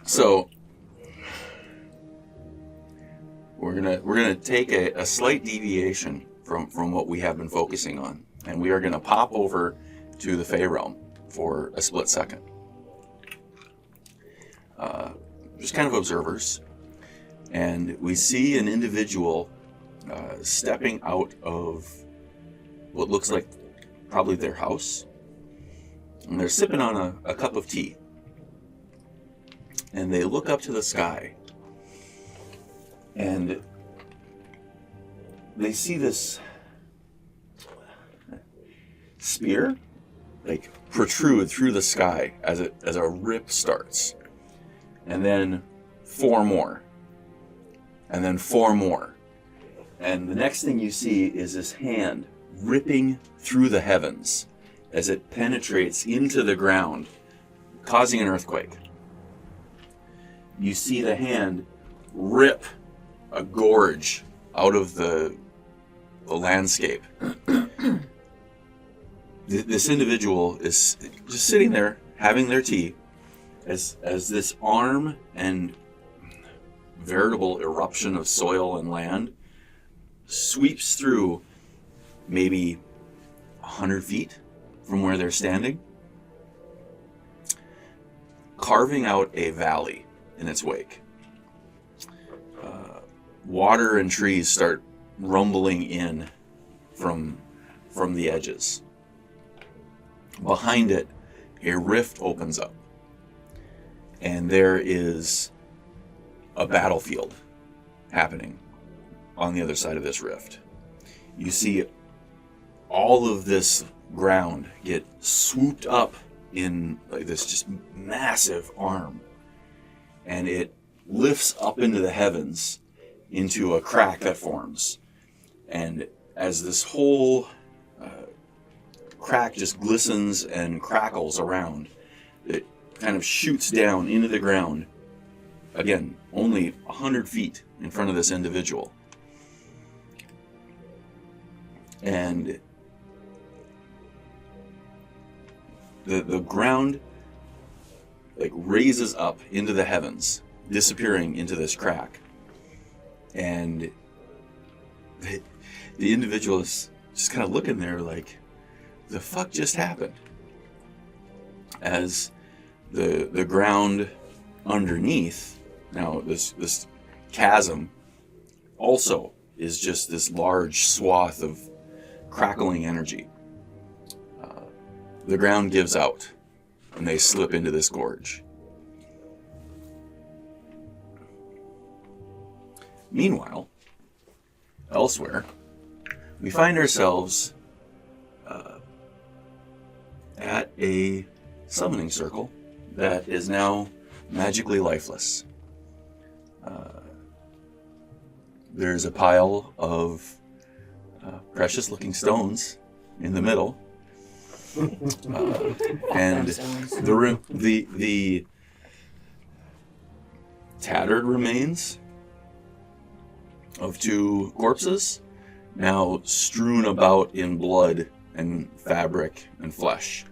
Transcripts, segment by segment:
So we're gonna take a slight deviation from what we have been focusing on, and we are gonna pop over to the Fey realm for a split second. Just kind of observers, and we see an individual stepping out of what looks like probably their house, and they're sipping on a cup of tea. And they look up to the sky, and they see this spear like protrude through the sky as a rip starts, and then 4 more, and then 4 more, and the next thing you see is this hand ripping through the heavens as it penetrates into the ground, causing an earthquake. You see the hand rip a gorge out of the landscape. This individual is just sitting there having their tea as this arm and veritable eruption of soil and land sweeps through maybe 100 feet from where they're standing, carving out a valley in its wake. Water and trees start rumbling in from the edges. Behind it, a rift opens up, and there is a battlefield happening on the other side of this rift. You see all of this ground get swooped up in like this just massive arm, and it lifts up into the heavens into a crack that forms. And as this whole crack just glistens and crackles around, it kind of shoots down into the ground, again, only 100 feet in front of this individual. And the ground like raises up into the heavens, disappearing into this crack. And the individual is just kind of looking there like, the fuck just happened? As the ground underneath, now this chasm also is just this large swath of crackling energy. The ground gives out, and they slip into this gorge. Meanwhile, elsewhere, we find ourselves at a summoning circle that is now magically lifeless. There's a pile of precious-looking stones in the middle, and the tattered remains of 2 corpses now strewn about in blood and fabric and flesh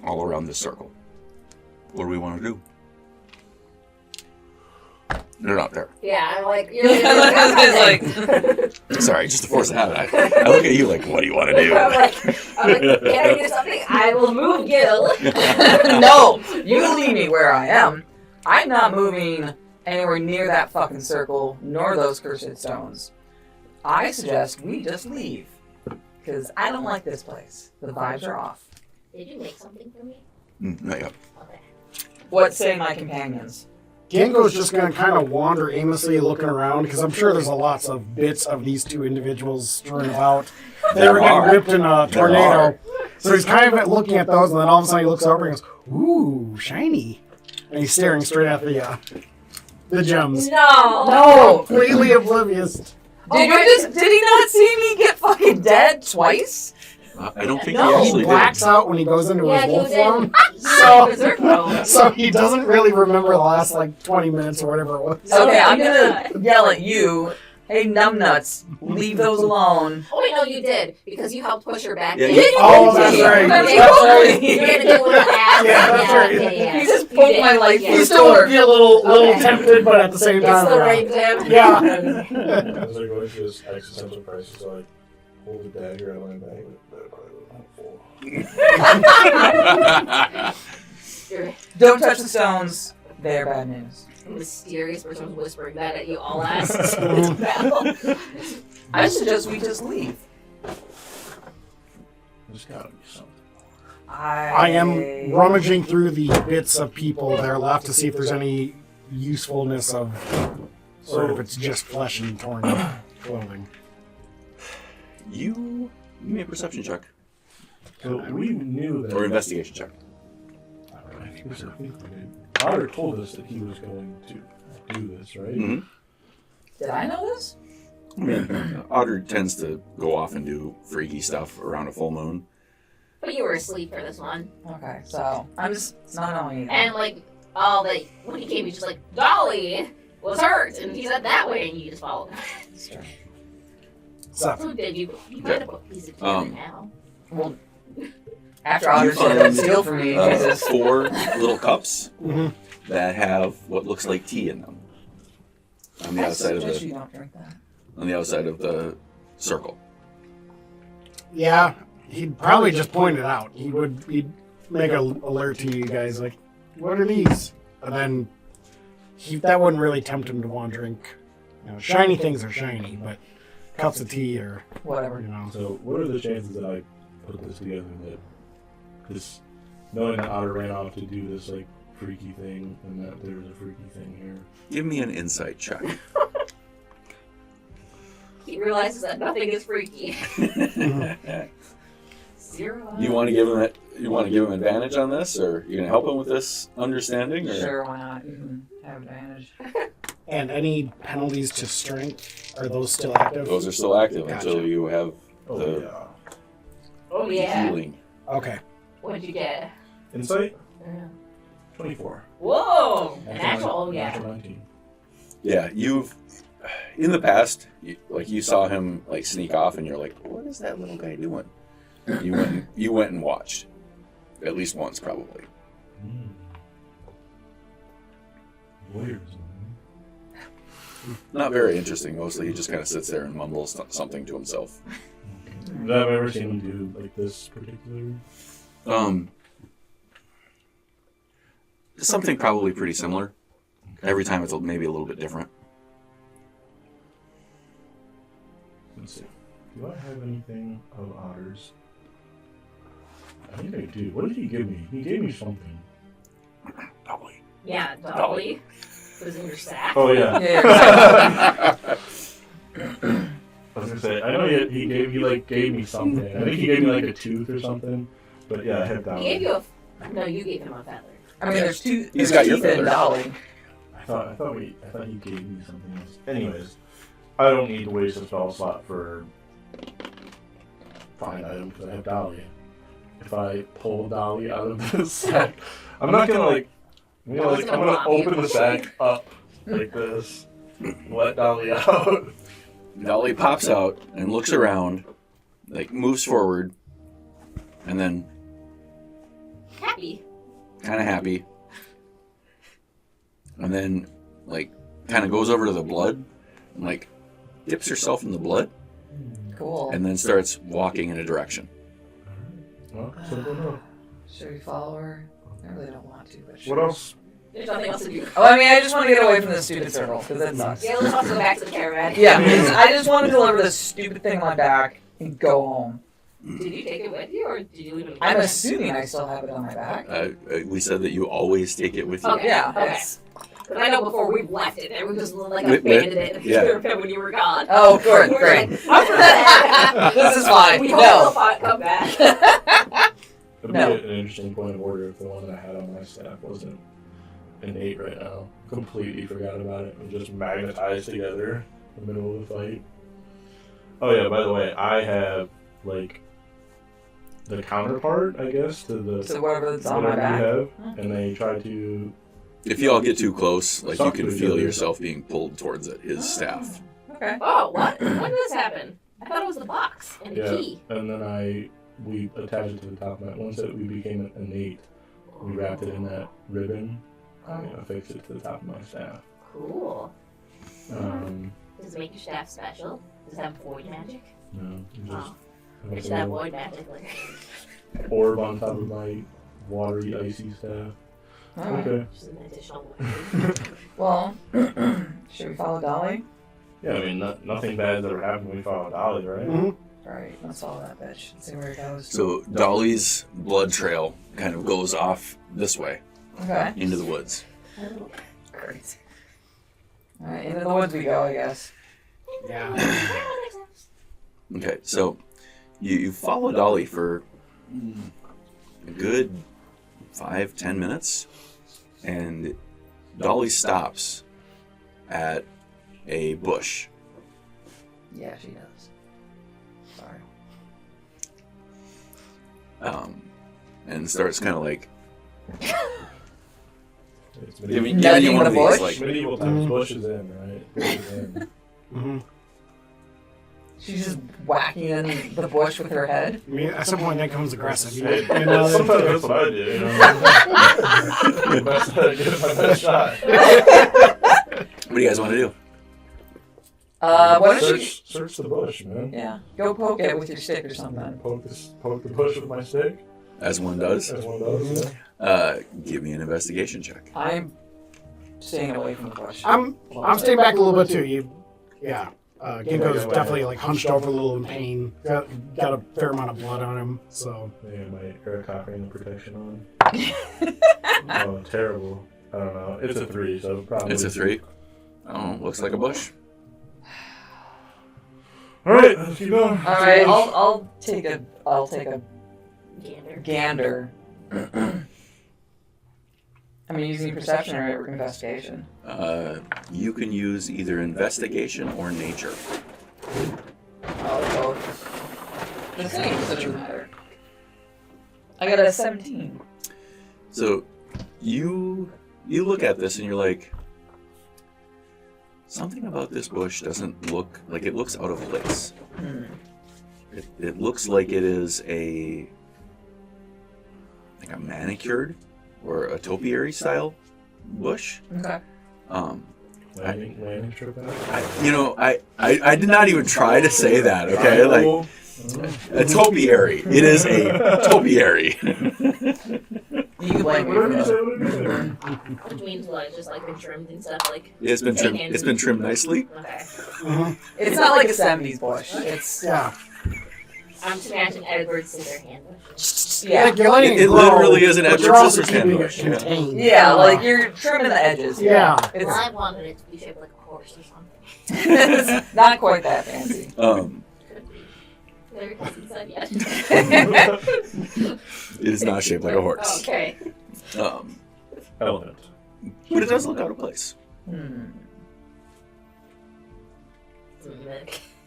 all around this circle. What do we want to do? They're not there. Yeah, I'm like, you're like, sorry, just to force it out. I look at you like, what do you want to do? I'm like, can I do something? I will move Guil. No, you leave me where I am. I'm not moving anywhere near that fucking circle, nor those cursed stones. I suggest we just leave, because I don't like this place. The vibes are off. Did you make something for me? Not yet. Okay. What say my companions? Ginko's just going to kind of wander aimlessly looking around, because I'm sure there's lots of bits of these 2 individuals strewn about. They were getting ripped in a tornado. So he's kind of looking at those, and then all of a sudden he looks over and goes, ooh, shiny. and he's staring straight at the gems. No. Completely oblivious. Did he not see me get fucking dead twice? I don't think No. he He actually blacks did. out when he goes into Yeah, his he wolf was in form. Berserk mode. So he doesn't really remember the last 20 minutes or whatever it was. Okay, I'm gonna yell at you. Hey, numbnuts, leave those alone. Oh wait, no, you did because you helped push her back. Yeah, in. you- Oh, that's right. Remember, That's right. You're gonna do a little ass. Yeah, that's right. Yeah. He just You poked did. my life Yeah. He with still would be a little Okay. tempted, but at the same It's time, still yeah. raped him. Yeah. As I go into this existential crisis, I hold the dagger out of my bag. That probably was helpful. You're Don't touch the stones. They're bad news. a mysterious person was whispering that at you all last battle. I suggest we just leave. There's gotta be something. I am rummaging through the bits of people that are left to see if there's any usefulness of, or if it's just flesh and torn clothing. You make a perception check So we knew that. or investigation check. I think we did. Otter told us that he was going to do this, right? Mm-hmm. Did I know this? I mean, Otter tends to go off and do freaky stuff around a full moon. But you were asleep for this one. Okay, so I'm just not knowing either. And when he came, he was just like, Dolly was hurt, and he said that way, and you just followed. So, So did you? You might have put a piece of cannon now. Well, after Otter You said find, steal from me, Jesus. 4 little cups mhm. that have what looks like tea in them on the I outside of suggest the you don't drink that. circle. Yeah, he'd probably just point it out. He'd make an alert to you guys, like, what are these? And then that wouldn't really tempt him to want to drink. Shiny things are shiny, but cups of tea are, Whatever. So, what are the chances that I put this together that this, knowing that Otter ran off to do this freaky thing, and that there's a freaky thing here? Give me an insight check. He realizes that nothing is freaky. 0. You want to give him You want to give him advantage on this, or you gonna help him with this understanding? Or? Sure, why not? You can have advantage. and any penalties to strength, are those still active? Those are still active Gotcha. until you have Oh, the yeah. Oh yeah. healing. Okay. What did you get? Insight? Yeah. 24. Whoa! An actual, oh yeah. Natural 19. Yeah, you've in the past, you saw him sneak off, and you're like, "What is that little guy doing?" You went and watched, at least once, probably. Lawyers. Not very interesting. Mostly, he just kind of sits there and mumbles something to himself. Have I ever seen him do this particular? Something probably pretty similar. Every time it's maybe a little bit different. Let's see. Do I have anything of Otter's? I think I do. What did he give me? He gave me something. Probably. Yeah, Dolly was in your sack. Oh, yeah. Yeah. I was gonna say, I know he gave me something. I think he gave me a tooth or something. But yeah, I have that. He gave you no, you gave him a feather. I mean, there's two. He's There's got your teeth in feather. Dolly. I thought he gave me something else. Anyways, I don't need to waste a spell slot for fine item because I have Dolly. If I pull Dolly out of this sack, I'm not gonna I'm gonna open the sack up like this, and let Dolly out. Dolly pops out and looks around, moves forward, and then Happy. kind of happy, and then kind of goes over to the blood and dips herself in the blood, Cool. and then starts walking in a direction. Well, simple enough. Should we follow her? I really don't want to, but What sure. else? There's nothing else to do. Oh, I mean, I just want to get away from this stupid circle, because that sucks. Yeah, let's also go back to the caravan. Yeah, I just want to deliver this stupid thing on my back and go home. Did you take it with you, or did you leave it? I'm assuming I still have it on my back. We said that you always take it with you. Okay. Yeah, Okay. that's- Because I know before we left it, and we just Wait, abandoned it yeah. when you were gone. Oh, good, We were great. like, "I'm for that." This is fine. We hope No. we'll come back. It'd be No. an interesting point of order if the one that I had on my staff wasn't. If I pull Dolly out of this sack, Yeah, let's talk about that. I don't need to waste a spell slot for fine item because I have Dolly. No. If I innate right now. Completely forgot about it. I'm just magnetized together in the middle of the fight. Oh yeah, by the way, I have like the counterpart, I guess, to the So whatever's on my whatever you back. have, and they try to. If you all get too close, like you Suck can to each feel other. yourself being pulled towards it, his staff. Okay. Oh, what? When did this happen? I thought it was the box and the Yeah, key. and then we attached it to the top of it. Once we became innate, we wrapped it in that ribbon. I'm gonna fix it to the top of my staff. Cool. Um, Does it make your staff special? Does it have void magic? no, it just Oh. have It a should have little void magic later. orb on top of my watery, icy staff. Alright. Okay. Just an additional one. Well, should we follow Dolly? Yeah, I mean, nothing bad's ever happened when we follow Dolly, right? Mhm. Alright, let's follow that bitch and see where it goes. So Dolly's blood trail kind of goes off this way Okay. into the woods. Great. Alright, into the woods we go, I guess. Yeah. Okay, so you follow Dolly for a good 5-10 minutes, and Dolly stops at a bush. Yeah, she does. Sorry. And starts kind of like It's giving Nudging you one the of these, bush? like, medieval times. Bush is in, right? Bush is in. Mm-hmm. She's just whacking in the bush with her head. I mean, at some point that comes aggressive. Hey, You know, sometimes that's what I do. You know, give my best shot. what do you guys want to do? Why don't you... Search the bush, man. Yeah, go poke it with your stick or something. Poke the bush with my stick. As one does. As one does. Yeah. Give me an investigation check. I'm staying away from the bush. I'm staying back a little bit too. Yeah. Ginko's definitely like hunched over a little in pain. Got a fair amount of blood on him, so. I got my air covering and protection on. Oh, terrible. I don't know. It's a 3, so probably. It's a 3. Oh, looks like a bush. All right, let's keep going. All right, I'll take a Gander. gander. I'm using perception or investigation. You can use either investigation or nature. Oh, both. The same, so it doesn't matter. I got a 17. So you look at this and you're like, something about this bush doesn't look like it looks out of place. It looks like it is a manicured or a topiary style bush. Okay. Landing strip out. I did not even try to say that. Okay, like a topiary. It is a topiary. You can blame me for that. Which means what? Just like been trimmed and stuff, like. It's been trimmed. It's been trimmed nicely. Okay. It's not like a 70s bush. It's Yeah. I'm just imagining Edward's Scissorhand bush. yeah, Like you're letting It grow, literally is an but Edward you're also Scissorhands keeping it bush, yeah. contained. yeah, like you're trimming the edges. Yeah. It's, Well, I wanted it to be shaped like a horse or something. it's not quite that fancy. Could be. There hasn't said yet. It is not shaped like a horse. Okay. Elephant. But it does look out of place.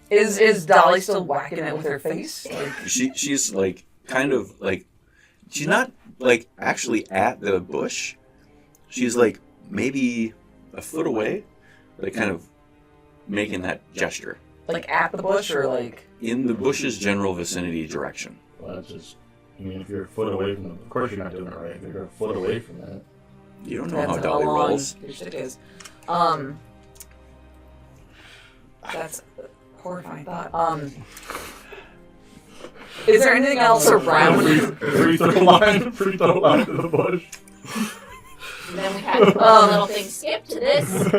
Is Dolly still whacking it with her face? Like, She's like kind of like she's not like actually at the bush. She's like maybe a foot away, like kind of making that gesture like at the bush or like? in the bush's general vicinity direction. Well, that's just. I mean, if you're a foot away from them, of course you're not doing it right. If you're a foot away from that. You don't know That's how Dolly long rolls. your stick is. That's a horrifying thought. Is there anything else around? Free throw line to the bush. And then we had to put a little thing skip to this. Is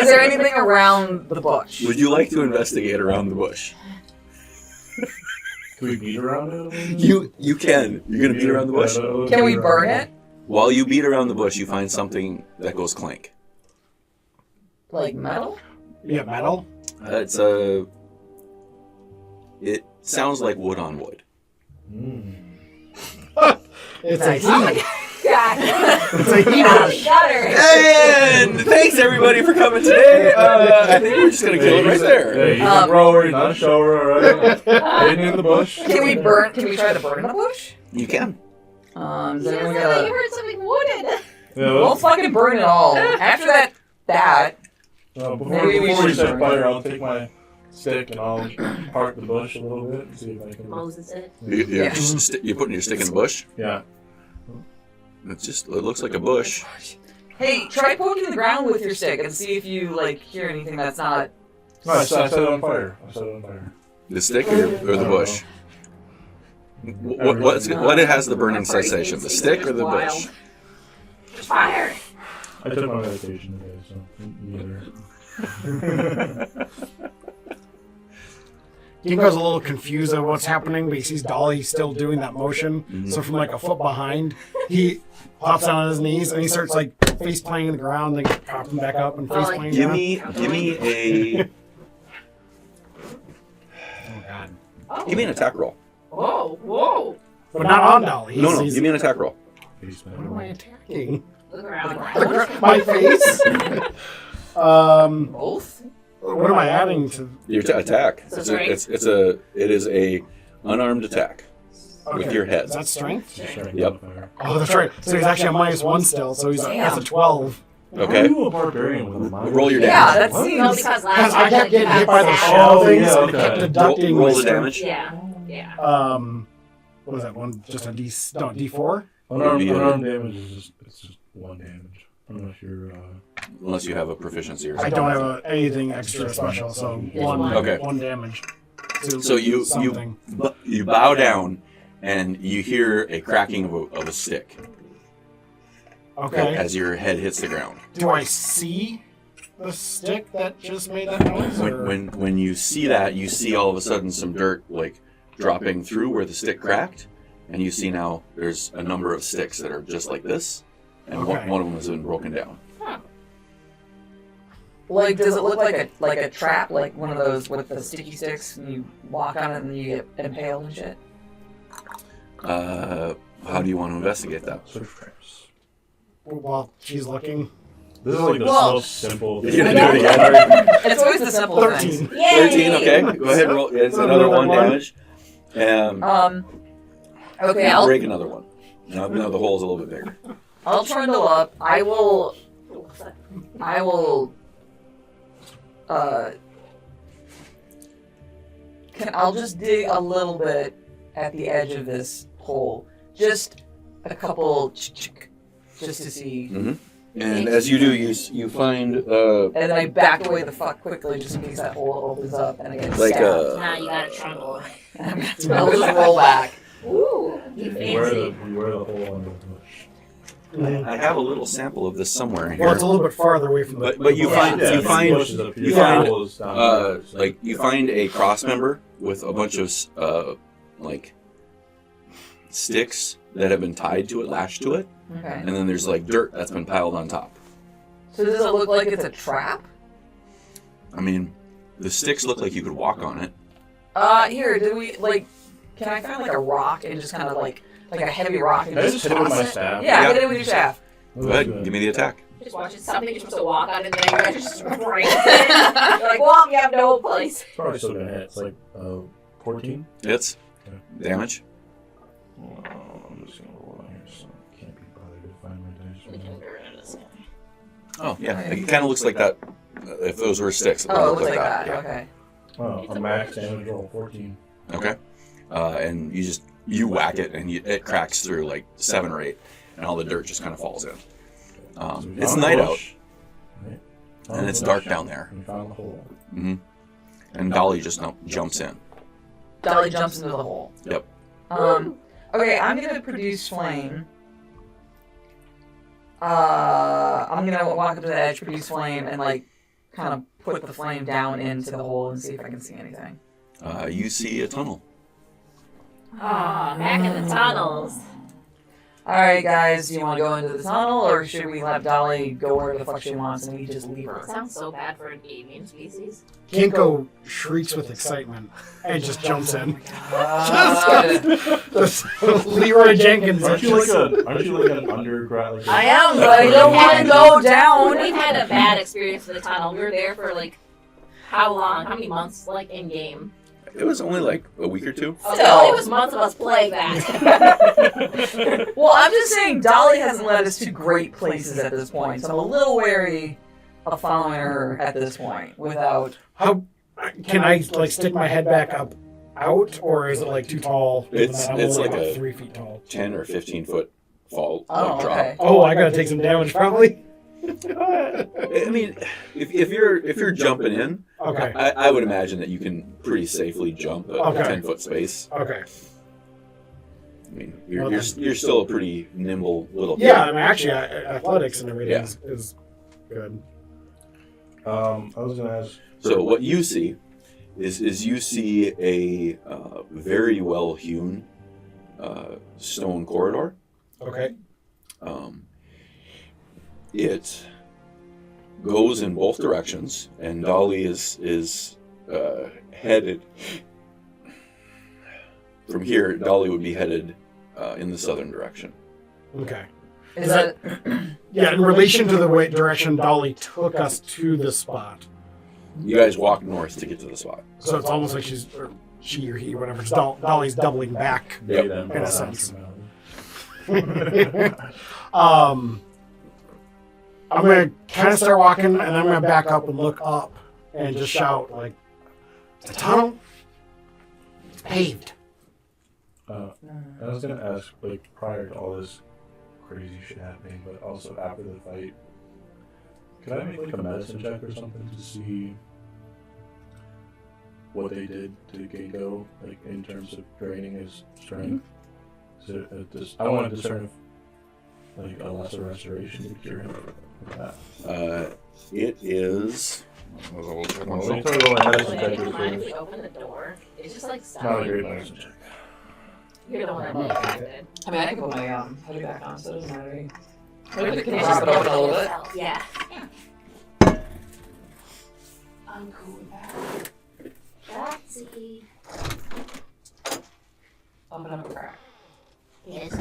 there anything around the bush? Would you like to investigate around the bush? Can we beat around it a little? You can. You're gonna beat around the bush. Can we burn it? While you beat around the bush, you find something that goes clank. Like metal? Yeah, metal. It sounds like wood on wood. It's a Nice. heat. Yeah, guy. It's a heater. Got her. And thanks everybody for coming today. I think we're just gonna kill it right there. Hey, he's a grower, not a shower, alright? Hidden in the bush. Can we try to burn the bush? You can. Does You anyone said got that a... you heard something wooded. Yeah, We'll fucking burn it all. After that, before Maybe we we should set burn fire, I'll take my stick and I'll park the bush a little bit and see if I can. Moses it. You're putting your stick in the bush? Yeah. It looks like a bush. hey, try poking the ground with your stick and see if you like hear anything that's not. No, I set it on fire. The stick or the bush? What has the burning sensation? The stick or the bush? Fire. I took my medication today, so neither. Ginko's a little confused at what's happening, but he sees Dolly still doing that motion. So from like a foot behind, he pops down on his knees and he starts like face planting in the ground, then popping back up and face planting. Give me a. Oh god! Give me an attack roll. Whoa. But not on Dolly. No, give me an attack roll. What am I attacking? Look around. My face. Both? What am I adding to? Your attack. So It is a unarmed attack with your head. Is that strength? Yep. Oh, that's right. So he's actually a -1 still. So that's a 12. Okay. Are you a barbarian with a mind? Roll your Yeah, damage. that seems. No, because last Because I kept getting hit by the time shell Oh, things, yeah, and it kept okay. deducting Roll my the strength. damage. Yeah. What was that one? Just a D4? Unarmed damage is just 1 damage. Unless you're Unless you have a proficiency or I something. don't have anything extra special, so Okay. 1 damage. To So you something. bow down and you hear a cracking of a stick Okay. as your head hits the ground. Do I see the stick that just made that noise? Or? When you see that, you see all of a sudden some dirt like dropping through where the stick cracked, and you see now there's a number of sticks that are just like this, and Okay. one of them has been broken down. Like, does it look like a trap, like one of those with the sticky sticks, and you walk on it and you get impaled and shit? How do you want to investigate that? surf traps. While she's looking. This is like the Well- most simple thing. You're gonna do it again? It's always the simple 13. things. Yay! 13, okay. Go ahead, roll. It's another 1 damage. Okay, I'll Break another one. Now the hole's a little bit bigger. trundle up. I will. I'll just dig a little bit at the edge of this hole, just a couple, just to see. And as you do, you find And then I back away the fuck quickly, just in case that hole opens up and I get like stabbed. Now you gotta trundle. I'll just roll back. Ooh, you Beware fancy. the hole under the bush. I have a little sample of this somewhere in Well, here. it's a little bit farther away from the. But you find Yeah, you the find bush is up here, you the find hole is down there, so- like you find a cross member with a bunch of like sticks that have been tied to it, lashed to it, Okay. and then there's like dirt that's been piled on top. So does it look like it's a trap? I mean, the sticks look like you could walk on it. Here, do we, like, can I find, like, a rock and just kind of, like a heavy rock and Can I just just hit it with toss my it? staff? Yeah, Yeah. hit it with your staff. Go ahead, give me the attack. Just watch it. Something you're supposed to walk on, and then you guys just break it. You're like, well, you have no place. It's probably still gonna hit. It's like 14. Hits. Damage. I'm just gonna roll on here, so I can't be bothered to find my dice. We right can now. get rid of this guy. Oh yeah, it kind of looks like that. If those were sticks, it would Oh, it look looks like that. yeah. Okay. Oh, a max damage roll 14. Okay. And you whack it and it cracks through like 7 or 8, and all the dirt just kind of falls in. So we It's found night the out, bush, right? Found and the it's bush, dark down there. and we found the hole. And Dolly just jumps in. Dolly jumps into the hole. Yep. Okay, I'm gonna produce flame. I'm gonna walk up to the edge, produce flame, and like kind of put the flame down into the hole and see if I can see anything. You see a tunnel. Ah, back in the tunnels. Alright, guys, do you want to go into the tunnel, or should we let Dolly go where the fuck she wants and we just leave her? That sounds so bad for an avian species. Ginko shrieks with excitement and just jumps in. Just Leroy Jenkins. Aren't you like an underground? Like I am, but I don't want to go down. We've had a bad experience with the tunnel. We were there for like how long? How many months? Like in game? It was only like a week or two. Oh, so it was months of us playing that. Well, I'm just saying, Dolly hasn't led us to great places at this point, so I'm a little wary of following her at this point without. How can I like stick my head back up out, or is it like too tall? It's I'm only like about a 3 feet tall. 10 or 15 foot fall Oh, drop. okay. Oh, I gotta take some damage probably. I mean, if you're jumping in, Okay. I would imagine that you can pretty safely jump a Okay. 10-foot space. Okay. I mean, you're still a pretty nimble little kid. Yeah, I mean, actually, athletics and everything is good. I was gonna ask. So what you see is you see a very well hewn stone corridor. Okay. It goes in both directions, and Dolly is headed from here. Dolly would be headed in the southern direction. Okay. Is that. Yeah, in relation to the way direction Dolly took us to the spot. You guys walk north to get to the spot. So it's almost like she or he, whatever. Dolly's doubling back. Yep. In a sense. I'm gonna kind of start walking, and then I'm gonna back up and look up and just shout like, "The tunnel, it's paved." I was gonna ask, like, prior to all this crazy shit happening, but also after the fight, could I make like a medicine check or something to see what they did to Ginko, like in terms of draining his strength? Is it I want to discern if like a lesser restoration would cure him of that. It is. Well, let me tell you what my medicine check Would you mind if is. we open the door? It's just like Not a stuff. great medicine check. You're the one that impacted. I mean, I can put my hoodie back on, so it doesn't matter. Maybe can wrap it open a little bit. Yeah. I'm cool with that. Tracey. Open up a crack. Yes.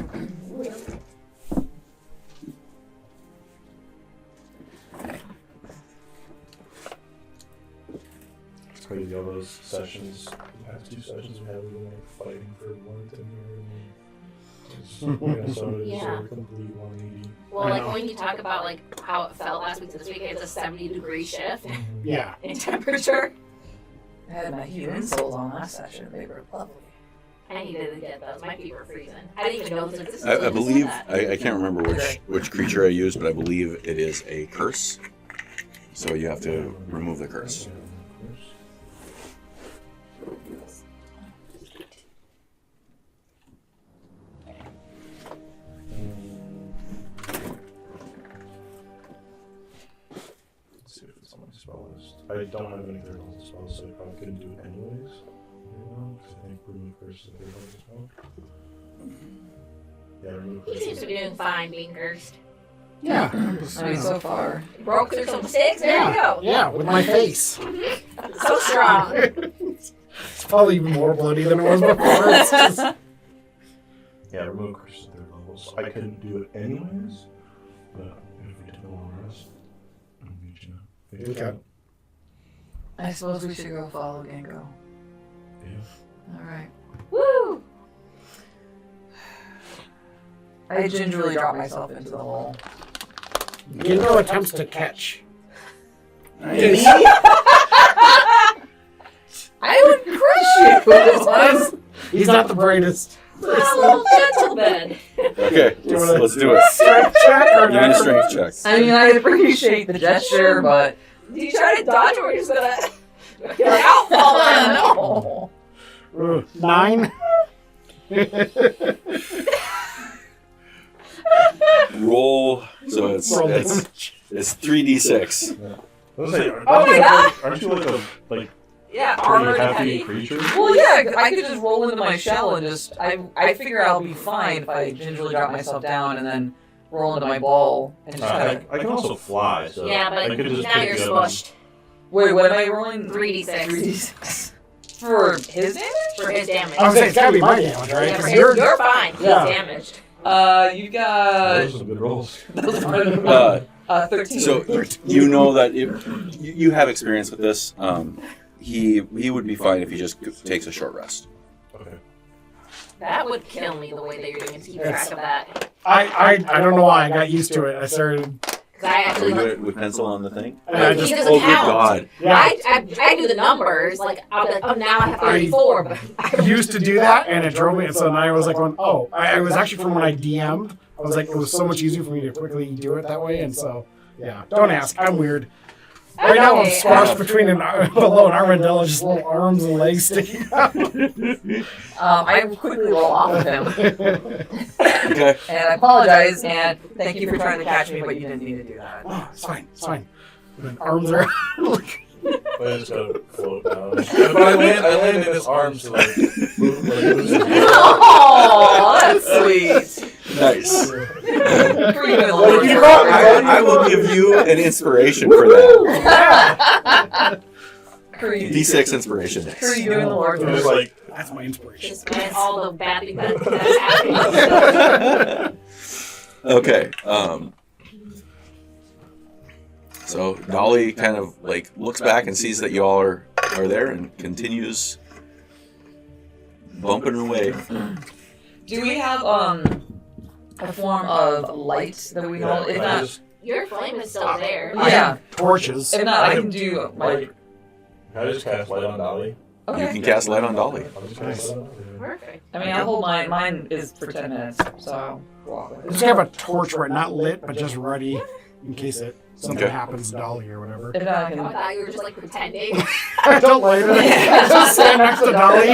It's crazy, all those sessions, the last 2 sessions we had, we were like fighting for Warrington here, and Minnesota is Yeah. a complete 180. Well, I like know. when you talk about like how it felt last week to this week, it's a 70-degree shift Yeah. in temperature. I had my heat insoles on last session. They were lovely. I needed to get those. My feet were freezing. I didn't even know this existed. I until you believe said that. I can't remember which creature I used, but I believe it is a curse. So you have to remove the curse. Let's see if it's on my spell list. I don't have any third level spells, so I probably couldn't do it anyways. Because I think remove curse is a third level spell. Yeah, remove He curse. seems to be doing fine being cursed. Yeah. I mean, so far. Broke through some sticks. There you go. Yeah, with my face. So strong. It's probably even more bloody than it was before. It's just, Yeah, remove curse is a third level, so I couldn't do it anyways. But if we took a long rest, I'll meet you now. Okay. I suppose we should go follow Ginko. Yeah. Alright. Woo! I gingerly drop myself into the hole. Ginko attempts to catch. I would crush you! He's not the brightest. A little gentleman. Okay, let's do it. Strength check or Give me a strength check. I mean, I appreciate the gesture, but... Do you try to dodge or are you just gonna get out falling? No. 9. Roll. So Roll it's damage. 3d6. I was like, Oh my God! Aren't you like Yeah, Pretty armored and heavy heavy. creature. Well, yeah, I could just roll into my shell and just. I figure I'll be fine if I gingerly drop myself down and then roll into my ball and just kind of. I can also fly, so Yeah, I but could just now pick you're you up smushed. Wait, what am I rolling? 3d6 3d6. For his damage? for his damage. I was saying it's gotta be my damage, right? Yeah, for 'Cause his, you're fine. He's Yeah. damaged. You got. Those are some good rolls. 13. So you know that if you have experience with this, he would be fine if he just takes a short rest. Okay. That would kill me the way that you're doing it to keep track of that. I don't know why I got used to it. I started. Because I Are actually. you good with pencil on the thing? I He just doesn't Oh, good count. God. yeah. I do the numbers. Like, I'll be like, oh, now I have 34. But I used to do that, and it drove me. So then I was like, going, oh, I was actually from when I DM'd. I was like, it was so much easier for me to quickly do it that way, and so yeah. Don't ask. I'm weird. Right now I'm squashed between below an armadillo, just little arms and legs sticking out. I quickly roll off of him. Okay. And I apologize, and thank you for trying to catch me, but you didn't need to do that. Oh, it's fine. It's fine. And then arms are But I just gotta float down. But I land in his arms to like move Oh, that's sweet. Nice. Kree doing the Well, Lord's you work. got me. I will give you an inspiration for that. Kree D6 inspiration. Kree doing the Lord's It's work. like That's my inspiration. just and all the bad things that's happening. Okay. So Dolly kind of like looks back and sees that you all are there and continues bumping away. Do we have a form of light that we know? If not, Your flame is still there. yeah. Torches. If not, I can do like. Can I just cast light on Dolly? You Okay. can cast light on Dolly. I'll just cast light on Dolly. Perfect. I mean, I'll hold mine. Mine is for 10 minutes, so walk with it. Just have a torch where it's not lit, but just ready in case something Okay. happens to Dolly or whatever. If not, I I can. thought you were just like pretending. I don't light it. Just stand next to Dolly.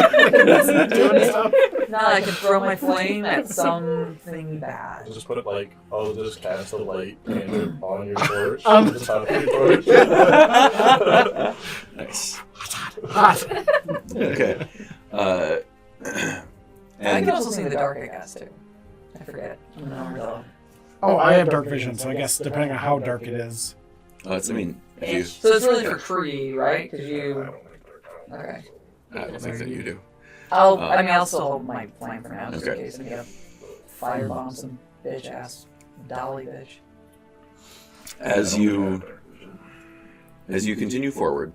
Doing stuff. No, I can throw my flame at something bad. Just put it like, I'll just cast a light and on your torch. Um. Just have your torch. Nice. Hot. Okay. I And can also see in the dark, I guess, too. I forget. I'm an armadillo. Oh, I have dark vision, so I guess depending on how dark it is. it's, I mean, if you, So it's really for Kree, right? Because I you. don't like dark Okay. I don't think that you do. I'll still hold my flame for now, just Okay. in case I need to firebomb some bitch ass Dolly bitch. As you continue forward,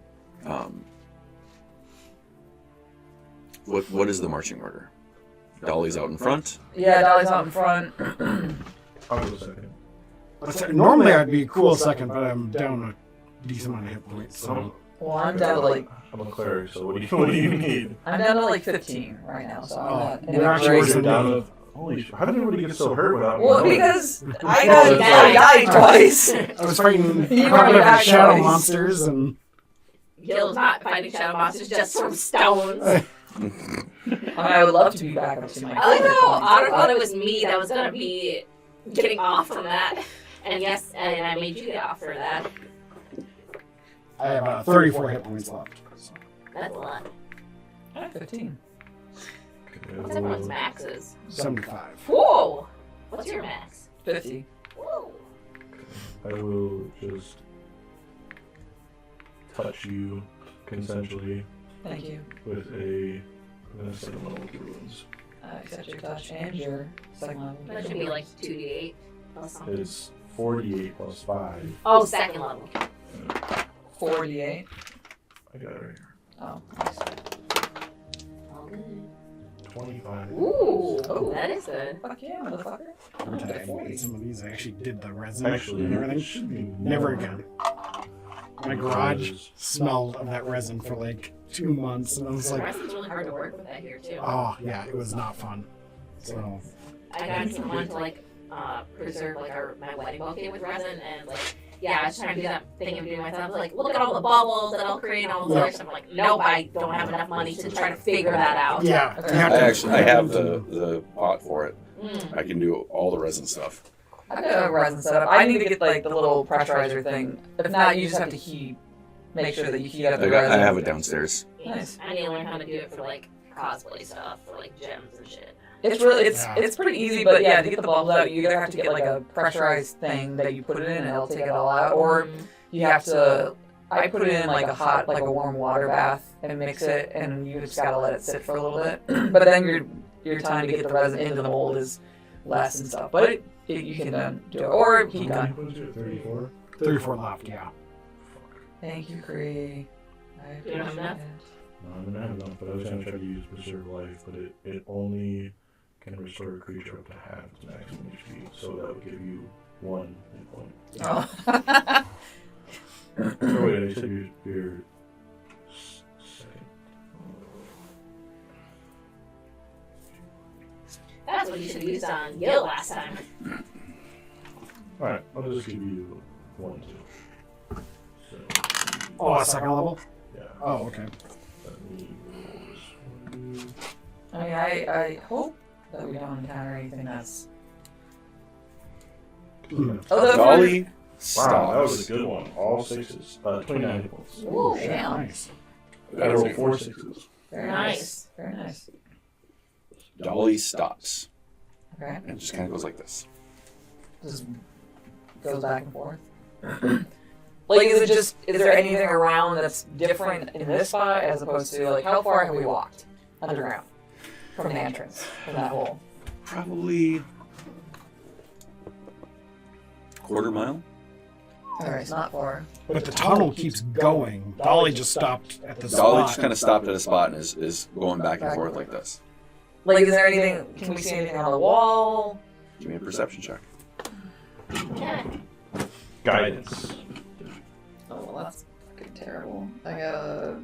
what is the marching order? Dolly's out in front. Yeah, Dolly's out in front. I'll go second. Normally I'd be a cool second, but I'm down a decent amount of hit points. So Well, I'm down to like I'm a cleric, so what do you need? 15 right now, so I'm not in you're a actually great. worse than Down me. to, holy shit, how did everybody get so hurt without me Well, knowing? because I died twice. I was fighting You a brought couple me of back shadow twice. monsters, and Gil's not fighting shadow monsters just from stones. I mean, I would love to be back up to my. I like how Otter thought it was. was me that was gonna be getting off from that. And yes, and I made you get off for that. I have 34 hit points left. So. That's a lot. 15. What's everyone's maxes? 75. Whoa! What's your max? 50. Whoa! I will just touch you consensually Thank you. with a second level runes. I accept your touch and your second level. That should be like 2d8 plus something. It's 48 plus 5. Oh, second level. 48. I got it right here. Oh, nice. All good. 25. Ooh, Oh. that is good. Fuck yeah, motherfucker. Every time I made some of these, I actually did the resin Actually, and it everything. should be Never more. again. My garage smelled of that resin for like 2 months, and I was The like, rest is really hard to work with that here too. oh yeah, it was not fun. So I got someone to like preserve like my wedding bouquet with resin, and like yeah, I was trying to do that thing of doing myself. I was like, look at all the bubbles that I'll create and all this other stuff. I'm like, nope, I don't have enough money to try to figure that out. yeah, Okay. you have to- I have the pot for it. Mm. I can do all the resin stuff. I've got a resin setup. I need to get like the little pressurizer thing. If not, you just have to heat make sure that you heat up the I resin. have it downstairs. Nice. I need to learn how to do it for like cosplay stuff, for like gems and shit. It's really Yeah. it's pretty easy, but yeah, to get the bubbles out, you either have to get like a pressurized thing that you put it in and it'll take it all out, or you have to. I put it in like a warm water bath and mix it, and you just gotta let it sit for a little bit. But then your time to get the resin into the mold is less and stuff. But you can do it, or heat gun. What is it, 34? 34 left, yeah. Thank you, Kree. I You don't have enough? No, I'm gonna have enough, but I was gonna try to use Preserve Life, but it only can restore a creature up to half its maximum HP, so that would give you 1 hit point. Oh. Oh wait, I said your second. That's what you should have used on Guil last time. Alright, I'll just give you 1, 2. So, Oh, a second level? yeah. Oh, okay. Let me roll this one. I mean, I hope that we don't encounter anything that's. Hmm. Oh, the Dolly Wow, that was stops. a good one. All 6s. 29 hit points. Ooh, Shit, damn. nice. I rolled 4 6s. Very Nice. nice. Very nice. Dolly stops Okay. and just kind of goes like this. Just goes back and forth. Like, is there anything around that's different in this spot as opposed to, like, how far have we walked underground from the entrance, from that hole? Probably quarter mile. Alright, it's not far. But the tunnel keeps going. Dolly just stopped at the Dolly spot. just kind of stopped at a spot and is going back and forth like this. Like, is there anything, can we see anything on the wall? Give me a perception check. Yeah. Guidance. Oh, well, that's fucking terrible. I got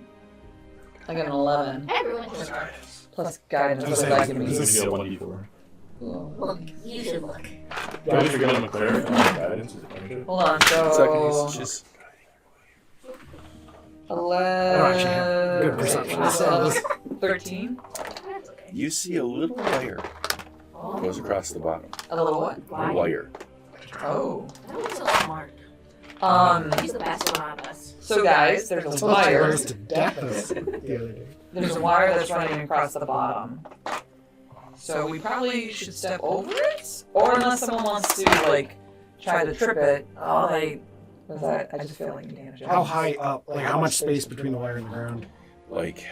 an 11. Everyone should look. Plus guidance, Just what say, does that give is me? this- You get 1d4. Ooh. Look, you should look. Don't forget I'm a cleric. Guidance is a friendship. Hold on, Second, so... she's 11... Good perception. So, 13? That's okay. you see a little wire Oh, goes across the bottom. A little what? A wire. Oh. that was so smart. He's the best one of us. So guys, there's a Told you wire. us to death the other day. There's a wire that's running across the bottom. So we probably should step over it? Or unless someone wants to, like, try to trip it. Oh, was that? I just feel like you damaged it. How high up? Like, how much space between the wire and the ground? Like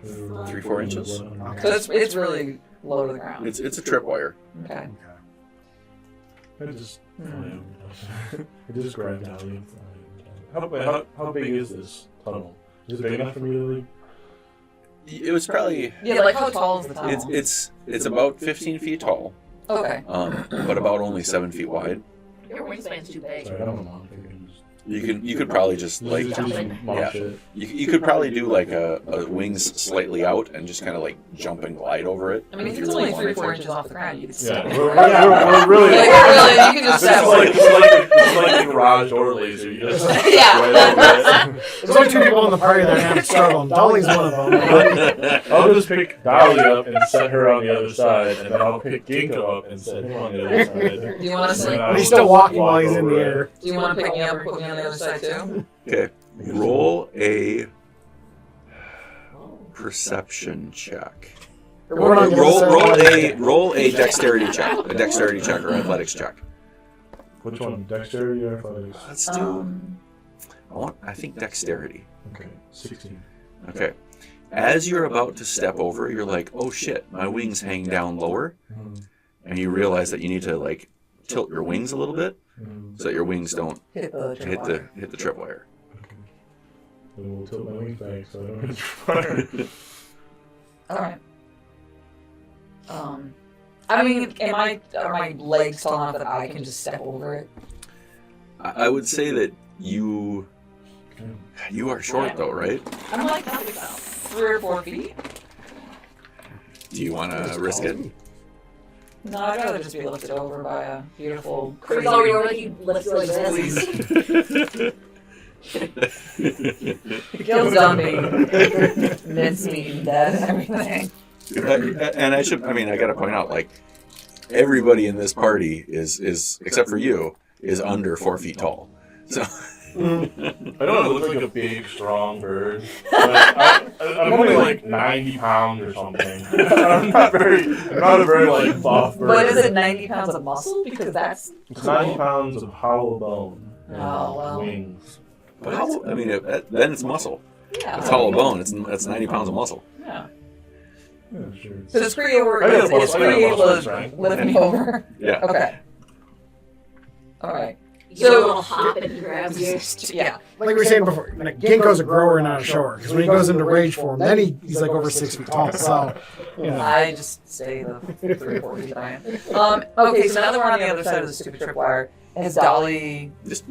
3-4 inches. So it's really low to the ground. It's a tripwire. Okay. I just, Hmm. I just grabbed Dolly. How big is this tunnel? Is it big enough for me to leave? It was probably Yeah, like how tall is the tunnel? it's about 15 feet tall, Okay. but about only 7 feet wide. Your wingspan's too big. Sorry, I don't know. You could probably just like yeah. Shit. You could probably do like a wings slightly out and just kind of like jump and glide over it. I mean, if you it's really only 3 or wanted 4 to. inches off the ground, you could Yeah, step we're, over it. we're really. Like, really, you can just This step is over like, it. it's like the garage door laser. You just Yeah. There's only 2 people in the party that are going to struggle. Dolly's one of them. I'll just pick Dolly up and set her on the other side, and then I'll pick Ginko up and set him on the other side. Do you want to And then see? I But he's will still walking walk while he's in the over air. Do you want to pick me up and put me on the other side too? Okay, roll a perception check. We're not gonna Roll a dexterity check, or athletics check. Which one? Dexterity or athletics? Let's do. I think dexterity. Okay, 16. Okay. As you're about to step over, you're like, oh shit, my wings hang down lower, and you realize that you need to like tilt your wings a little bit so that your wings don't Hit the hit the tripwire. Okay. Then we'll tilt my wings back so I don't hit fire. Alright. I mean, are my legs tall enough that I can just step over it? I would say that you are short though, right? I'm like 3 or 4 feet. Do you want to risk it? No, I'd rather just be lifted over by a beautiful Chris already already lifts like this. Gil's done being mincemeat and dead and everything. And I gotta point out, like, everybody in this party is except for you, is under 4 feet tall. So I know it looks like a big, strong bird, but I'm only like 90 pounds or something. I'm not a very like buff bird. But is it 90 pounds of muscle? Because that's It's 90 pounds of hollow bone and Oh, well. wings. But I mean, then it's muscle. yeah. It's hollow bone. It's 90 pounds of muscle. Yeah. Yeah, sure. So is Kree over? I got a Is plus- I got a Kree able plus to strength. lift me over? Yeah. Okay. All right. You get a So- little hop and he grabs you. Yeah. Like we were saying before, like, Ginko's a grower, not a shower. Because when he goes into rage form, then he's like over 6 feet tall. So, you know. I just stay the 3 or 4 feet I am. Okay, so now that we're on the other side of the stupid tripwire, has Dolly Just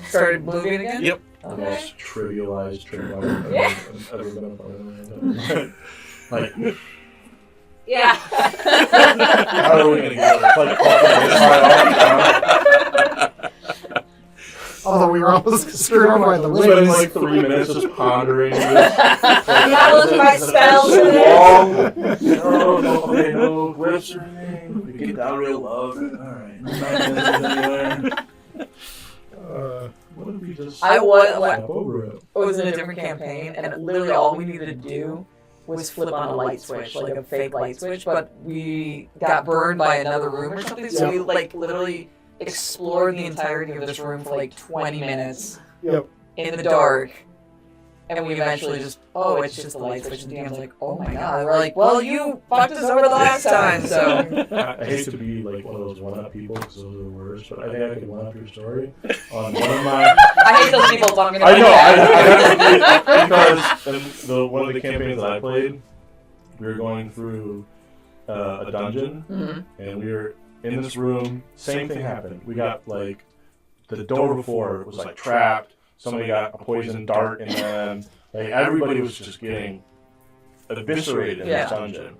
started moving again? Yep. The Okay. most trivialized trip Yeah. I've ever been a part of. Like, Yeah. how are we gonna get it? It's like fucking this high off. Although we were almost screwed over by the Spending wings. like 3 minutes just pondering this. gotta look at my spells for this. No glyphs or anything. We get down real low. Alright, no mechanisms anywhere. What if we just I was- step over it? It was in a different campaign, and literally all we needed to do was flip on a light switch, like a fake light switch, but we got burned by another room or something, so we like literally explored the entirety of this room for like 20 minutes Yep. in the dark, and we eventually just, oh, it's just a light switch, and DM's like, oh my god, we're like, well, you fucked us over the last time, so. I hate to be like one of those one-up people because those are the worst, but I think I can one-up your story on one of my. I hate those people, so I'm gonna I like know, that. because in one of the campaigns that I played, we were going through a dungeon, Mhm. and we were in this room. Same thing happened. We got like the door before was like trapped. Somebody got a poison dart in them. Like everybody was just getting eviscerated in Yeah. this dungeon.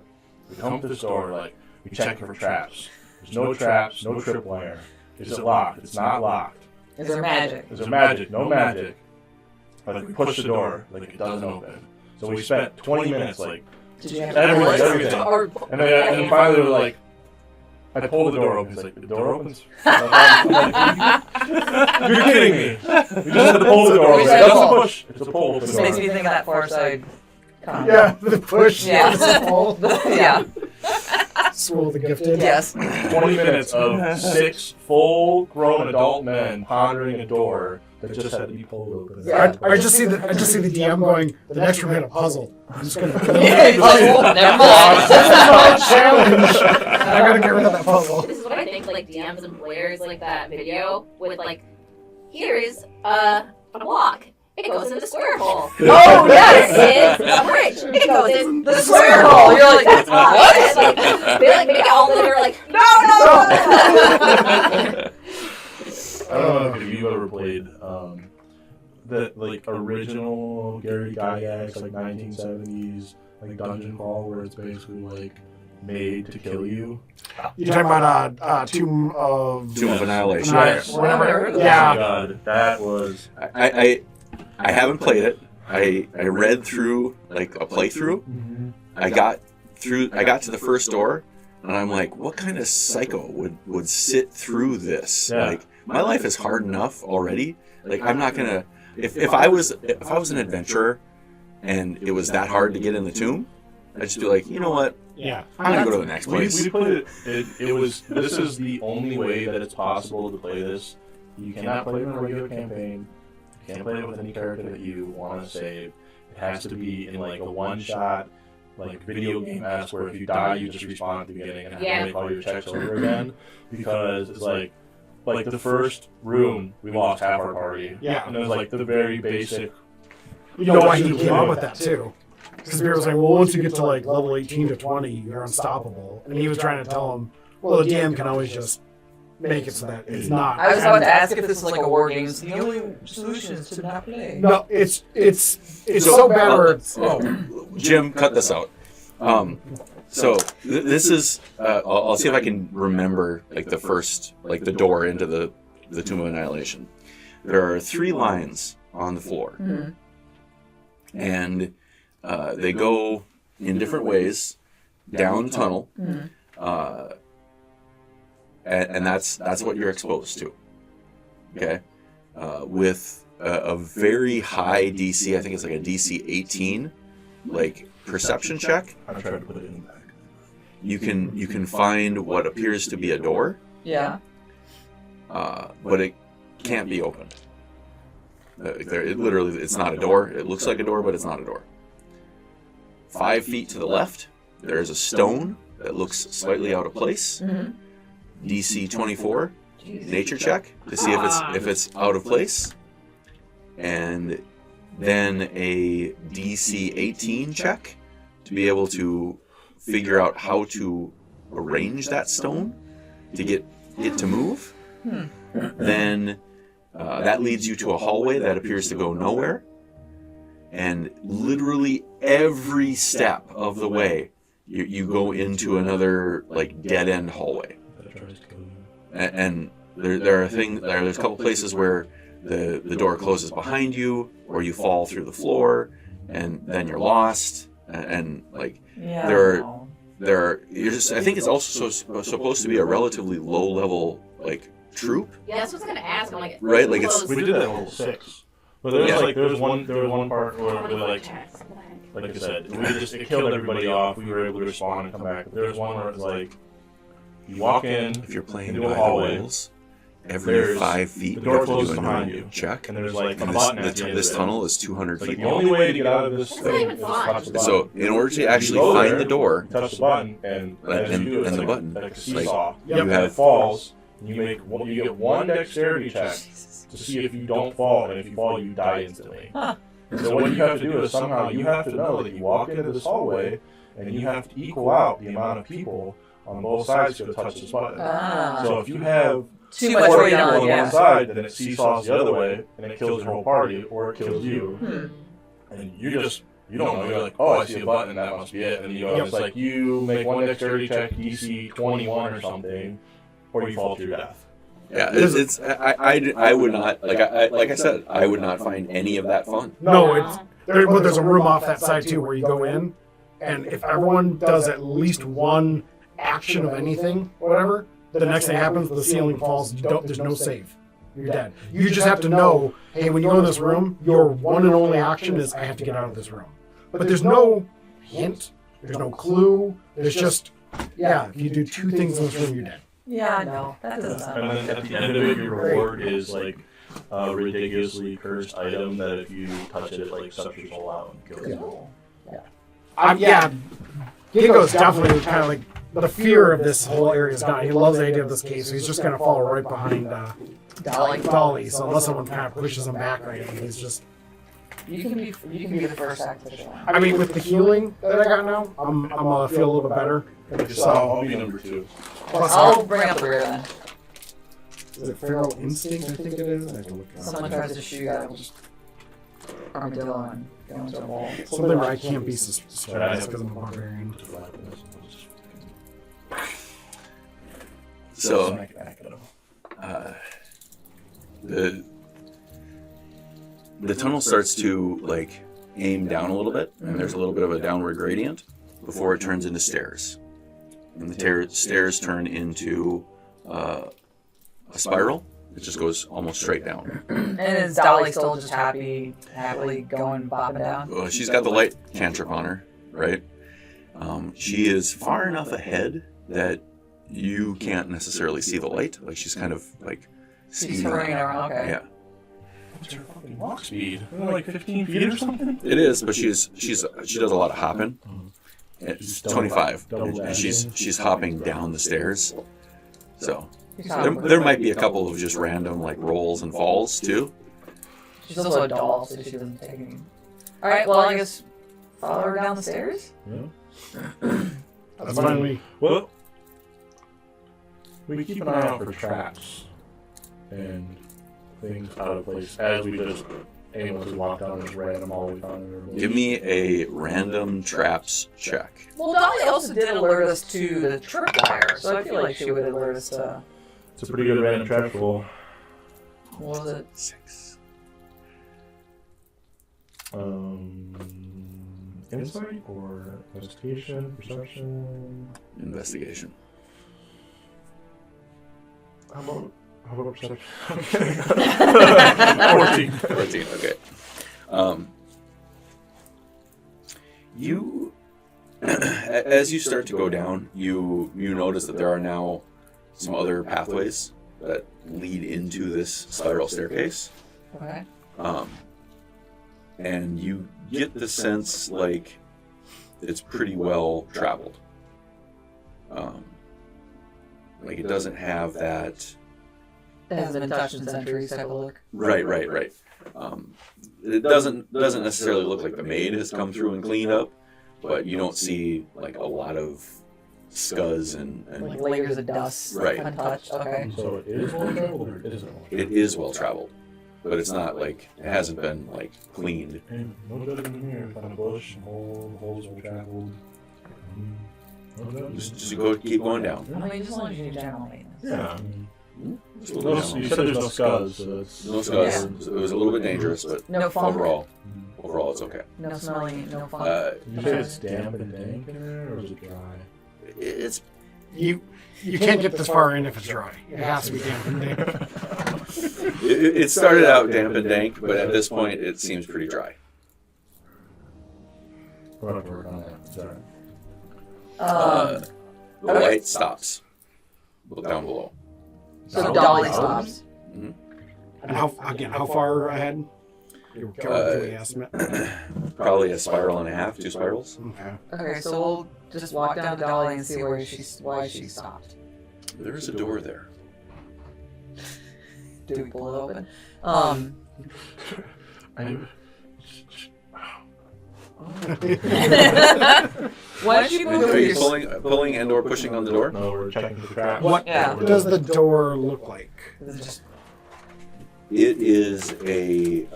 We come to this door, like we check for traps. There's no traps, no tripwire. Is it locked? It's not locked. Is there magic? Is there magic? No magic. Like we push the door, like it doesn't open. So we spent 20 minutes, like, Did you have Everything. Or, and then finally they were like, I pulled the door open. He's like, the door opens? I'm like, you're kidding me. We just had to pull the door open. It doesn't push. It's a pull open This makes me door. think of that Far Side comment. Yeah, the push. Yeah. The pull. Yeah. School of the Gifted. Yes. 20 minutes of 6 full-grown adult men pondering a door that just had to be pulled open. Yeah. I just see the DM going, the next room had a puzzle. I'm just gonna kill Yeah, it. never mind. This is my challenge. I gotta get rid of that puzzle. This is what I think, like, DMs and players, like, that video with, like, here is a block. It goes in the square hole. Oh, yes! This is a bridge. It goes in The square hole. You're like, What? what? Like, they, like, make it all live. Like, no. I don't know if you've ever played the like original Gary Gygax, like 1970s, like dungeon crawl, where it's basically like made to kill you. You're talking about Tomb of Annihilation. Yes. Whatever. Oh my Yeah. God, that was. I haven't played it. I read through like a playthrough. I got to the first door, and I'm like, what kind of psycho would sit through this? Yeah. Like, my life is hard enough already. Like, I'm not gonna. If I was an adventurer, and it was that hard to get in the tomb, I'd just be like, you know what? Yeah. I'm gonna go to the next place. We played it. It was. This is the only way that it's possible to play this. You cannot play it in a regular campaign. You can't play it with any character that you want to save. It has to be in like a one-shot, like video game-esque, where if you die, you just respawn at the beginning and have to make all your checks over again. Because it's like the first room, we lost half our party. Yeah. And it was like the very basic. You know why he came up with that too? Because Beer was like, well, once you get to like level 18 to 20, you're unstoppable. And he was trying to tell him, well, the DM can always just make it so that it's not. I was about to ask if this is like a war game. So the only solution is to not play. No, it's so bad where it's. Jim, cut this out. So this is. I'll see if I can remember like the first, like the door into the Tomb of Annihilation. There are 3 lines on the floor, and they go in different ways down the tunnel, and that's what you're exposed to. Okay, with a very high DC. I think it's like a DC 18, like perception check. I tried to put it in the back. You can find what appears to be a door, Yeah. but it can't be opened. It's not a door. It looks like a door, but it's not a door. 5 feet to the left, there is a stone that looks slightly out of place. Mm-hmm. DC 24, nature check to see if it's out of place, and then a DC 18 check to be able to figure out how to arrange that stone to get it to move. Then that leads you to a hallway that appears to go nowhere, and literally every step of the way you go into another like dead end hallway. And there's a couple places where the door closes behind you, or you fall through the floor, and then you're lost. And like I think it's also supposed to be a relatively low level like troop. Yeah, that's what I was gonna ask. I'm like, Right, like it's- We did that level 6. But there was one part where like I said, it killed everybody off. We were able to respawn and come back. But there was one where it was like, you walk in, If you're playing into by a the hallway, rules, every there's- 5 feet the you door have to closes do a behind normal you, check. and there's like a And button at the end this of it. tunnel is 200 Like feet the long. only way to get out of this That's thing not is even to fun. touch the button. So in order to actually You go find there, the door, touch the button, and as and you do, it's the like, button, like a like, seesaw. you And have- it falls, and you get one dexterity check to see if you don't fall, and if you fall, you die instantly. Huh. So what you have to do is somehow you have to know that you walk into this hallway, and you have to equal out the amount of people on both sides to touch this button. So if you have Too much four weight people on on it, yeah. one side, then it seesaws the other way, and it kills your whole party, or it kills you. And you don't know. You're like, oh, I see a button, that must be it. And you go, it's like you make one dexterity check, DC 21 or something, or you fall to your death. yeah, I would not like I said, I would not find any of that fun. No, there's a room off that side too where you go in, and if everyone does at least one action of anything, whatever, the next thing happens, the ceiling falls. There's no save. You're dead. You just have to know, hey, when you go in this room, your one and only action is I have to get out of this room. But there's no hint. There's no clue. There's just, if you do 2 things in this room, you're dead. Yeah, I know. That doesn't sound And then at the end of it, your reward is like a ridiculously cursed item that if you touch it, like sucks your soul out and kills you. Ginko's definitely kind of like the fear of this whole area is gone. He loves the idea of this cave, so he's just going to follow right behind Dolly. So unless someone kind of pushes him back or anything, he's just. You can be the first acquisition. I mean, with the healing that I got now, I'm gonna feel a little bit better. So I'll be number 2. Plus, I'll bring up the rear then. is it Feral Instinct? I think it is. I have to look it up. Someone tries to shoot at just armadillo and go into a wall. Something where I can't be suspicious because I'm a barbarian. So the tunnel starts to like aim down a little bit, and there's a little bit of a downward gradient before it turns into stairs, and the stairs turn into a spiral. It just goes almost straight down. And is Dolly still just happily going bopping down? Well, she's got the light cantrip on her, right? She is far enough ahead that you can't necessarily see the light. Like she's kind of like She's speeding hurrying around. Okay. Yeah, What's her fucking walk speed? Isn't it like 15 feet or something? it is, but she does a lot of hopping. It's 25, and she's hopping down the stairs. So there might be a couple of just random like rolls and falls too. She's also a doll, so she doesn't take any. All right. Well, I guess follow her down the stairs. Yeah. That's fine with me. Well, we keep an eye out for traps and things out of place as we just aimlessly walk down this random hallway. Give me a random traps check. Well, Dolly also did alert us to the tripwire, so I feel like she would alert us to. It's a pretty good random trap roll. What was it? 6. Insight or investigation, perception? Investigation. How about How about perception? 14, okay. You, as you start to go down, you notice that there are now some other pathways that lead into this spiral staircase. Okay. And you get the sense like it's pretty well traveled. Like it doesn't have that. It hasn't been touched in centuries type of look. Right. It doesn't necessarily look like the maid has come through and cleaned up, but you don't see like a lot of scuzz and Like layers of dust. Right. Untouched. Okay. So it is well traveled or it isn't well traveled? it is well traveled, but it's not like it hasn't been like cleaned. And no judgment here. Found a bush, holes well traveled. No judgment. Just keep going down. I mean, just as long as you do general maintenance. Yeah. Just a little bit down. You said there's no scuzz, so it's... No scuzz. It was a little bit dangerous, but No foam. overall it's okay. No smelling. No fun. Did you say it's damp and dank in there, or is it dry? It's You can't get this far in if it's dry. It has to be damp and dank. it started out damp and dank, but at this point it seems pretty dry. We're going to work on that. Is that right? The light stops. Look down below. So the dolly stops. Mhm. And how far ahead? You do we estimate? Probably a spiral and a half, 2 spirals. Okay. Okay, so we'll just walk down to Dolly and see why she stopped. There is a door there. Do we pull it open? Why don't you move Are you your... pulling and or pushing on the door? No, we're checking the trap. What Yeah. does the door look like? Is it just... It is a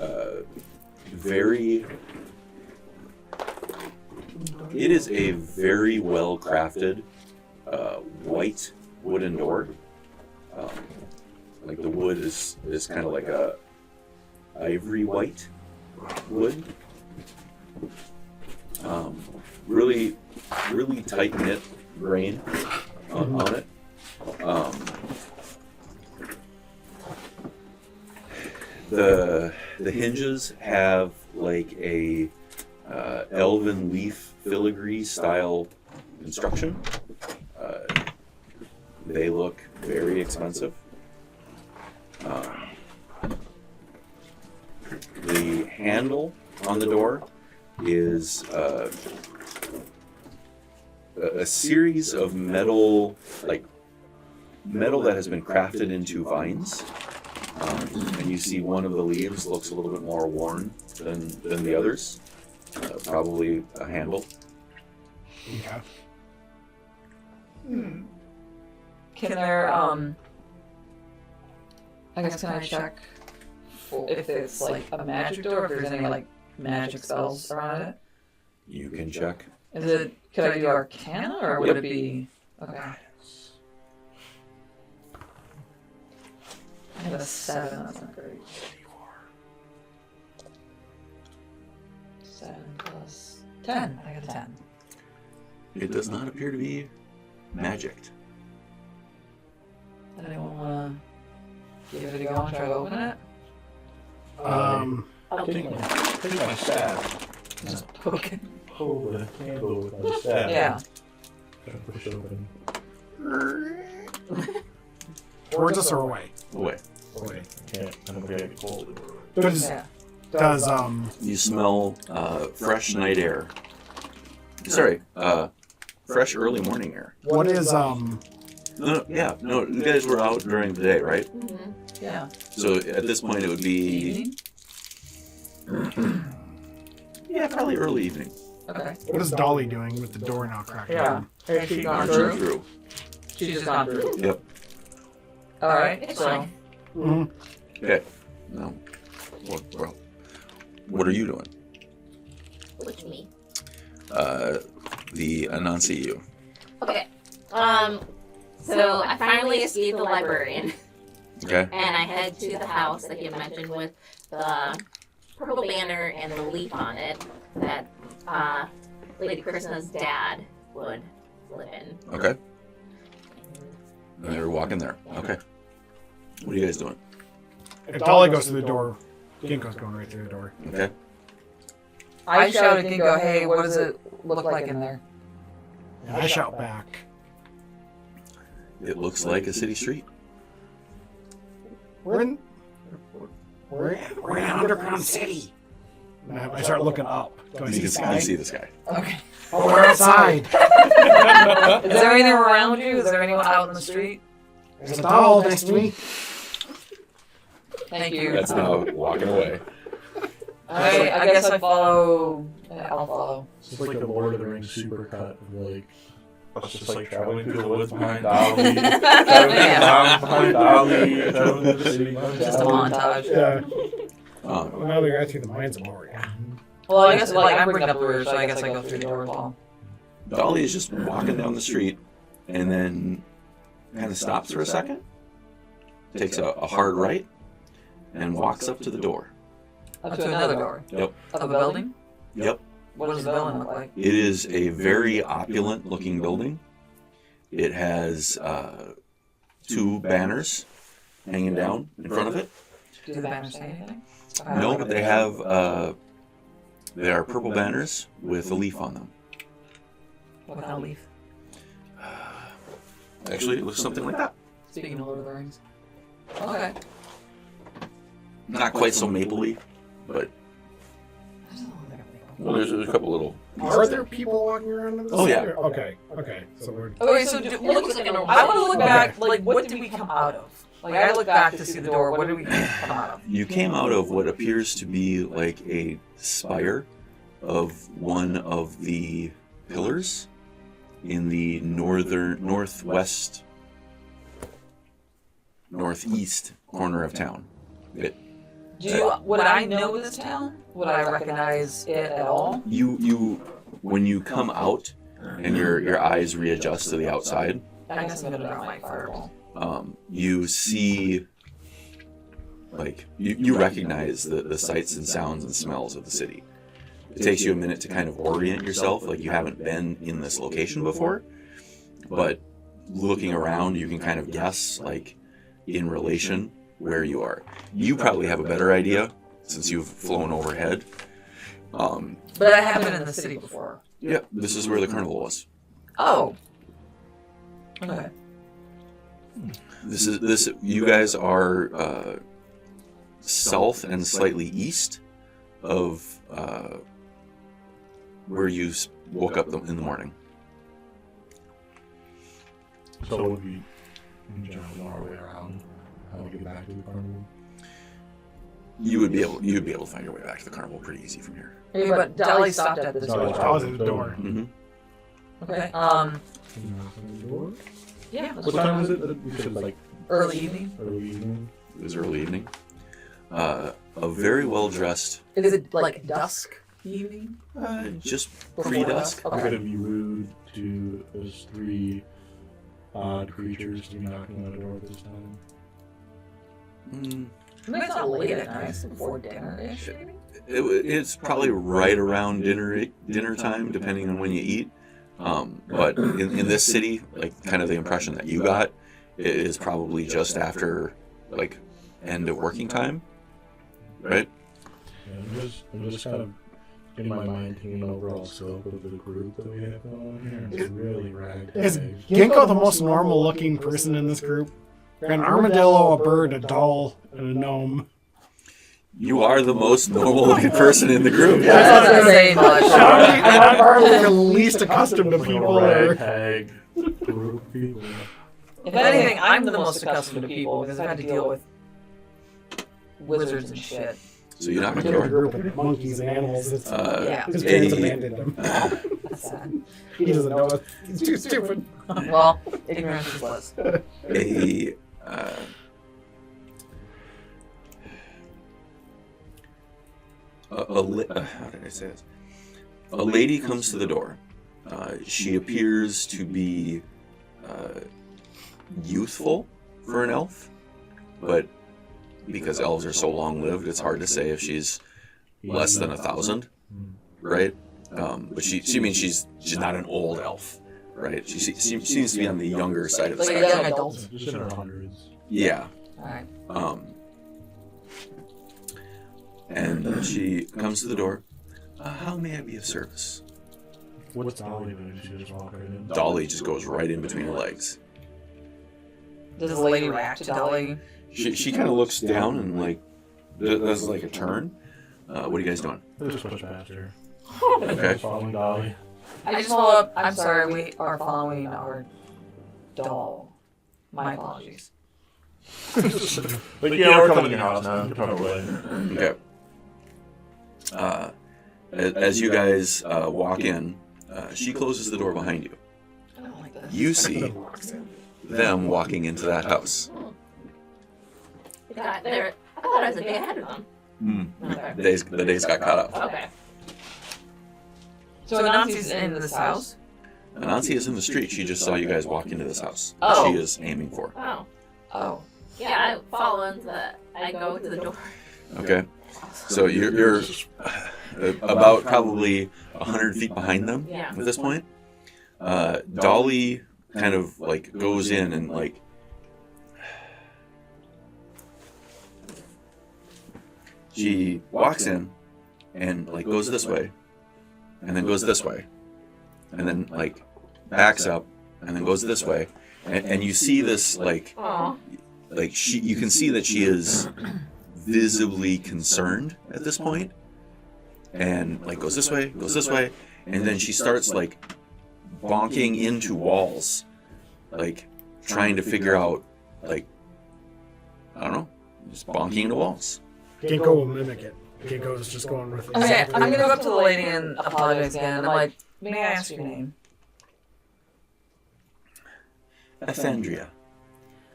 very well crafted white wooden door. Like the wood is kind of like a ivory white wood. Really tight knit grain on it. The hinges have like a elven leaf filigree style construction. They look very expensive. The handle on the door is a series of metal that has been crafted into vines. And you see one of the leaves looks a little bit more worn than the others. Probably a handle. Okay. Can there, I guess can I check if it's like a magic door, if there's any like magic spells around it? You can check. Is it, could I do Arcana or would Yep. it be, okay. I have a 7, that's not great. 7 plus 10, I got a 10. It does not appear to be magicked. Anyone want to give it a go and try to open it? Take my staff. Just poke it. Hold the handle with my staff. Yeah. Try to push it open. Towards us or away? Away. Away. I don't think I can hold it. Yeah. Does You smell fresh night air. Sorry, fresh early morning air. what is No, you guys were out during the day, right? Mm-hmm. Yeah. So at this point it would be Evening? yeah, probably early evening. Okay. what is Dolly doing with the door now cracked? Yeah. Has she gone Marching through? through. She's just gone through. Yep. Alright, It's so. fine. Mm-hmm. Okay. Now, what are you doing? Which me. The Anansi you. Okay. So I finally escaped the librarian, Okay. and I head to the house that you mentioned with the purple banner and the leaf on it that Lady Krishna's dad would live in. Okay. And you're walking there. Okay. What are you guys doing? If Dolly goes through the door, Ginko's going right through the door. Okay. I shout at Ginko, hey, what does it look like in there? And I shout back. It looks like a city street. We're in an underground city. And I start looking up. Do I see You sky? see the sky. Okay. Oh, we're outside. Is there anything around you? Is there anyone out in the street? There's a doll next to me. Thank you. That's now walking away. I guess I follow. I'll follow. It's just like the Lord of the Rings supercut of like us just like traveling through the woods behind Dolly, traveling through the mountains behind Dolly, traveling through the city behind Just a Dolly. montage. Yeah. Um, Well, now we got through the mines of Moria. Well, I guess like I'm bringing up the rear, so I guess I go through the door as well. Dolly is just walking down the street and then kind of stops for a second, takes a hard right, and walks up to the door. Up to another door. Yep. Of a building. Yep. What does the building look like? It is a very opulent looking building. It has 2 banners hanging down in front of it. Do the banners say anything? No, but they have, they are purple banners with a leaf on them. What kind of leaf? Actually, it looks something like that. Speaking of Lord of the Rings. Okay. Not quite so mapley, but well, there's a couple little. Are there people walking around in this? Oh, yeah. area? Okay. So we're. Okay, so I want to look back. Like, what did we come out of? Like, I look back to see the door. What did we come out of? You came out of what appears to be like a spire of one of the pillars in the northeast corner of town. Would I know this town? Would I recognize it at all? You when you come out and your eyes readjust to the outside, I guess I'm gonna drop my fireball. you see, like, you recognize the sights and sounds and smells of the city. It takes you a minute to kind of orient yourself, like you haven't been in this location before, but looking around, you can kind of guess, like, in relation where you are. You probably have a better idea since you've flown overhead. But I haven't been in the city before. Yeah, this is where the carnival was. Oh. Okay. This you guys are south and slightly east of where you woke up in the morning. So would we in general know our way around? How to get back to the carnival? You'd be able to find your way back to the carnival pretty easy from here. Okay, but Dolly stopped at this door. I was at the door. Mm-hmm. Okay. Yeah. What time is it? You said like Early evening. early evening. It was early evening. A very well dressed, Is it like dusk evening? just Before pre-dusk. dusk? I'm Okay. gonna be rude to those 3 odd creatures to be knocking on the door at this time. I mean, it's not late at night. It's before dinner-ish, maybe? It's probably right around dinner time, depending on when you eat. But in this city, like, kind of the impression that you got is probably just after, like, end of working time, right? Yeah, I'm just kind of in my mind thinking the overall scope of the group that we have going on here. It's really ragtag. Is Ginko the most normal-looking person in this group? An armadillo, a bird, a doll, and a gnome. You are the most normal-looking person in the group. That's not gonna say much. I'm probably the least accustomed to Like people. a ragtag group of people. If anything, I'm the most accustomed to people because I've had to deal with wizards and shit. So you knock on the A door. group of monkeys and animals. Yeah. His parents a- abandoned him. That's sad. He doesn't know it. He's too stupid. Well, ignorance is bliss. How did I say this? A lady comes to the door. She appears to be youthful for an elf, but because elves are so long-lived, it's hard to say if she's less than 1,000, right? But she means she's not an old elf, right? She seems to be on the younger side of the Like a spectrum. young adult. Just in our hundreds. Yeah. Alright. And she comes to the door. How may I be of service? What's Dolly doing? She just walk right in. Dolly just goes right in between her legs. Does the lady react to Dolly? She kind of looks down and like does like a turn. What are you guys doing? They just push past her. Okay. Following Dolly. I just follow up. I'm sorry, we are following our doll. My apologies. Like, yeah, we're coming to your house now. You're probably Okay. As you guys walk in, she closes the door behind you. I don't like this. You see them walking into that house. I thought it was a day ahead of them. Okay. The days got caught up. Okay. So Anansi's in this house? Anansi is in the street. She just saw you guys walk into this house. Oh. She is aiming for. Oh. Oh. Yeah, I follow into I go to the door. Okay. So you're about probably 100 feet behind them Yeah. at this point. Dolly kind of like goes in and like she walks in and like goes this way and then goes this way and then like backs up and then goes this way and you see this like Oh. you can see that she is visibly concerned at this point and like goes this way and then she starts like bonking into walls like trying to figure out like I don't know, just bonking into walls. Ginko will mimic it. Ginko's just going with it. Okay, I'm gonna go up to the lady and apologize again. I'm like, may I ask your name? Athendria.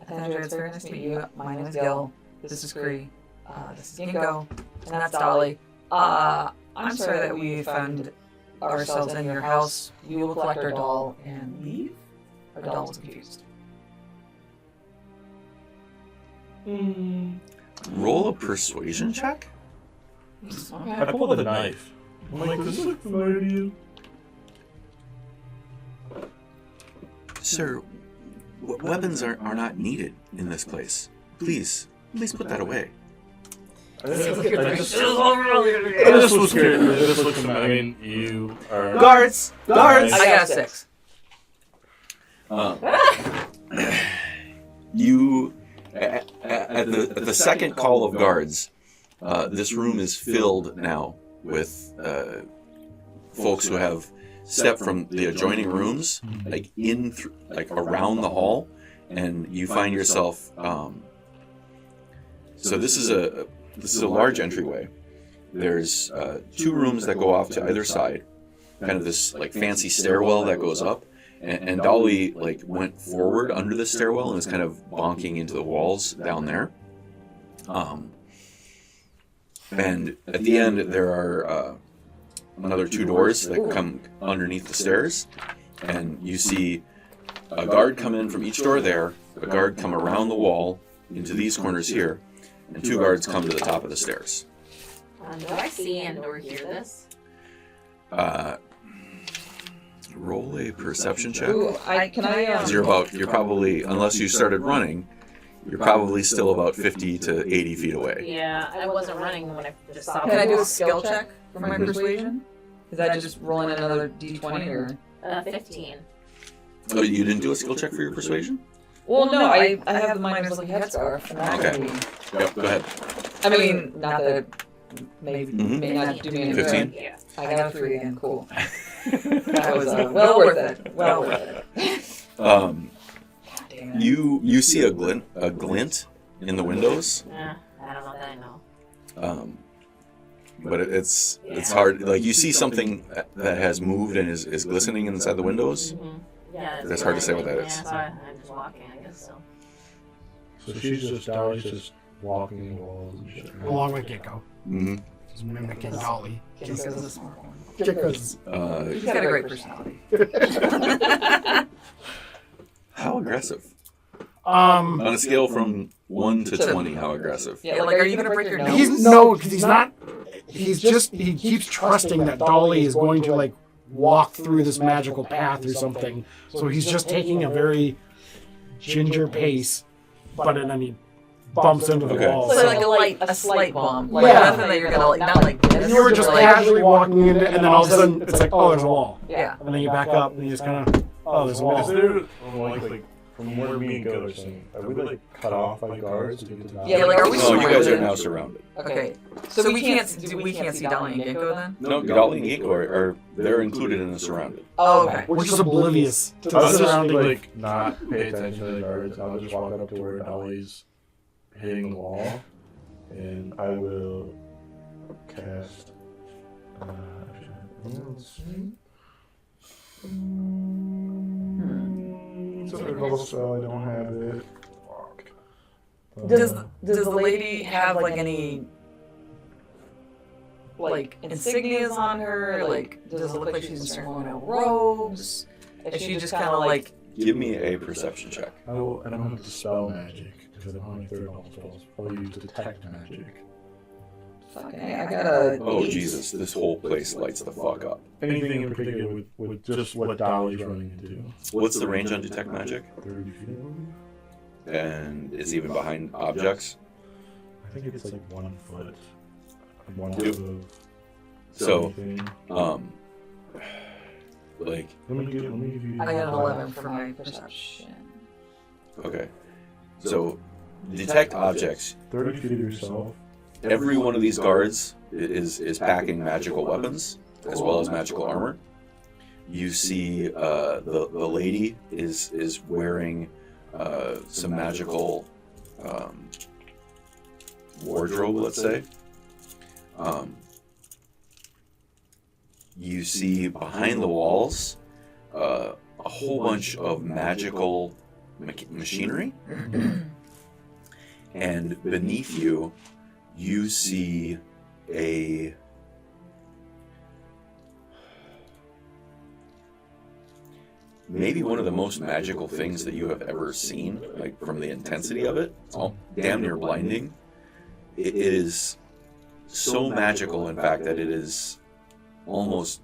Andrew, it's very nice to meet you. My name is Guil. This is Kree. This is Ginko. And that's Dolly. I'm sorry that we found ourselves in your house. We will collect our doll and leave? Our doll was confused. Roll a persuasion check? Okay. I pulled the knife. I'm like, does this look familiar to you? Sir, weapons are not needed in this place. Please put that away. I just was curious. It just looks familiar. I mean, you are... Guards! Guards! I got a 6. You, at the second call of guards, this room is filled now with folks who have stepped from the adjoining rooms, like around the hall, and you find yourself. So this is a large entryway. There's 2 rooms that go off to either side, kind of this like fancy stairwell that goes up. And Dolly like went forward under the stairwell and is kind of bonking into the walls down there. And at the end there are another 2 doors that come underneath the stairs, and you see a guard come in from each door there, a guard come around the wall into these corners here, and 2 guards come to the top of the stairs. Do I see and or hear this? Roll a perception check. Ooh, can I 'Cause you're probably, unless you started running, you're probably still about 50 to 80 feet away. Yeah, I wasn't running when I just saw. Can I do a skill check for my persuasion? Is that just rolling another d20 or? 15. Oh, you didn't do a skill check for your persuasion? Well, no, I have the miner's lucky headscarf. And that Okay. can be- Yep, go ahead. I mean, not that it may not do me any 15? good. Yeah. I got a 3 again. Cool. That was well worth it. Well worth it. Damn it. You see a glint in the windows, I don't know that I know. but it's hard. Like you see something that has moved and is glistening inside the windows. Mm-hmm. Yeah, That's hard to say what that is. Yeah, so I'm just walking, I guess so. So Dolly's just walking the walls and shit. Along with Ginko. Mm-hmm. He's mimicking Dolly. Ginko's a smart one. Ginko's He's got a great personality. How aggressive? Um, On a scale from 1 to 20, how aggressive? Yeah, like, are you gonna break your nose? because he's not. He keeps trusting that Dolly is going to like walk through this magical path or something. So he's just taking a very ginger pace, but then he bumps into the Okay. wall. So like a slight bump. Like Yeah. nothing that you're gonna like, not like this. And you were just like, casually walking into it, and then all of a sudden it's like, oh, there's a wall. Yeah. And then you back up, and you just kind of, oh, there's a wall. Is there, like from where me and Guil are saying, are we like cut off by guards to get to that? Yeah, like, are we No, you guys are surrounded? now surrounded. Okay. So we can't see Dalang and Ginko then? No, Dalang and Ginko are they're included in the surrounded. Oh, okay. We're just oblivious to I the was just surrounding. like not pay attention to the guards. I will just walk up to where Dolly's hitting the wall, and I will cast. Let's see. It's a double spell. I don't have it. Fuck. Does the lady have like any like insignias on her? Like, does it look like she's in ceremonial robes? Is she just kind of like? Give me a perception check. I don't have dispel magic because I don't have any third level spells. I'll use detect magic. Okay, I got a. Oh 8. Jesus! This whole place lights the fuck up. Anything in particular with just what Dolly's running into? What's the range on detect magic? 30 feet. And it's even behind objects. I think it's like 1 foot. 1 Yep. foot of So, anything. like, Let me give you. I got an 11 for my perception. okay, so detect objects. 30 feet of yourself. Every one of these guards is packing magical weapons as well as magical armor. You see, the lady is wearing some magical wardrobe, let's say. You see behind the walls a whole bunch of magical machinery, and beneath you, you see a maybe one of the most magical things that you have ever seen, like from the intensity of it. It's all damn near blinding. It is so magical, in fact, that it is almost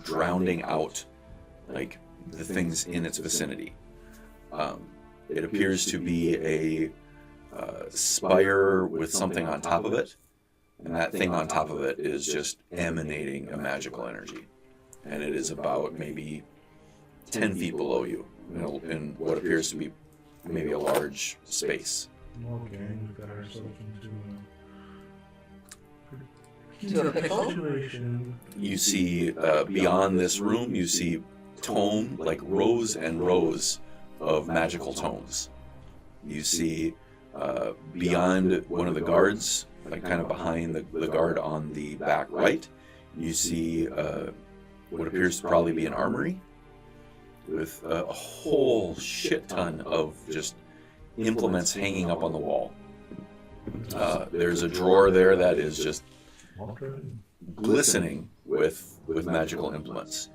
drowning out like the things in its vicinity. It appears to be a spire with something on top of it, and that thing on top of it is just emanating a magical energy, and it is about maybe 10 feet below you, in what appears to be maybe a large space. Okay, we've got ourselves To a pickle? situation. You see beyond this room, you see like rows and rows of magical tomes. You see beyond one of the guards, like kind of behind the guard on the back right, you see what appears to probably be an armory with a whole shit ton of just implements hanging up on the wall. There's a drawer there that is just glistening with magical implements.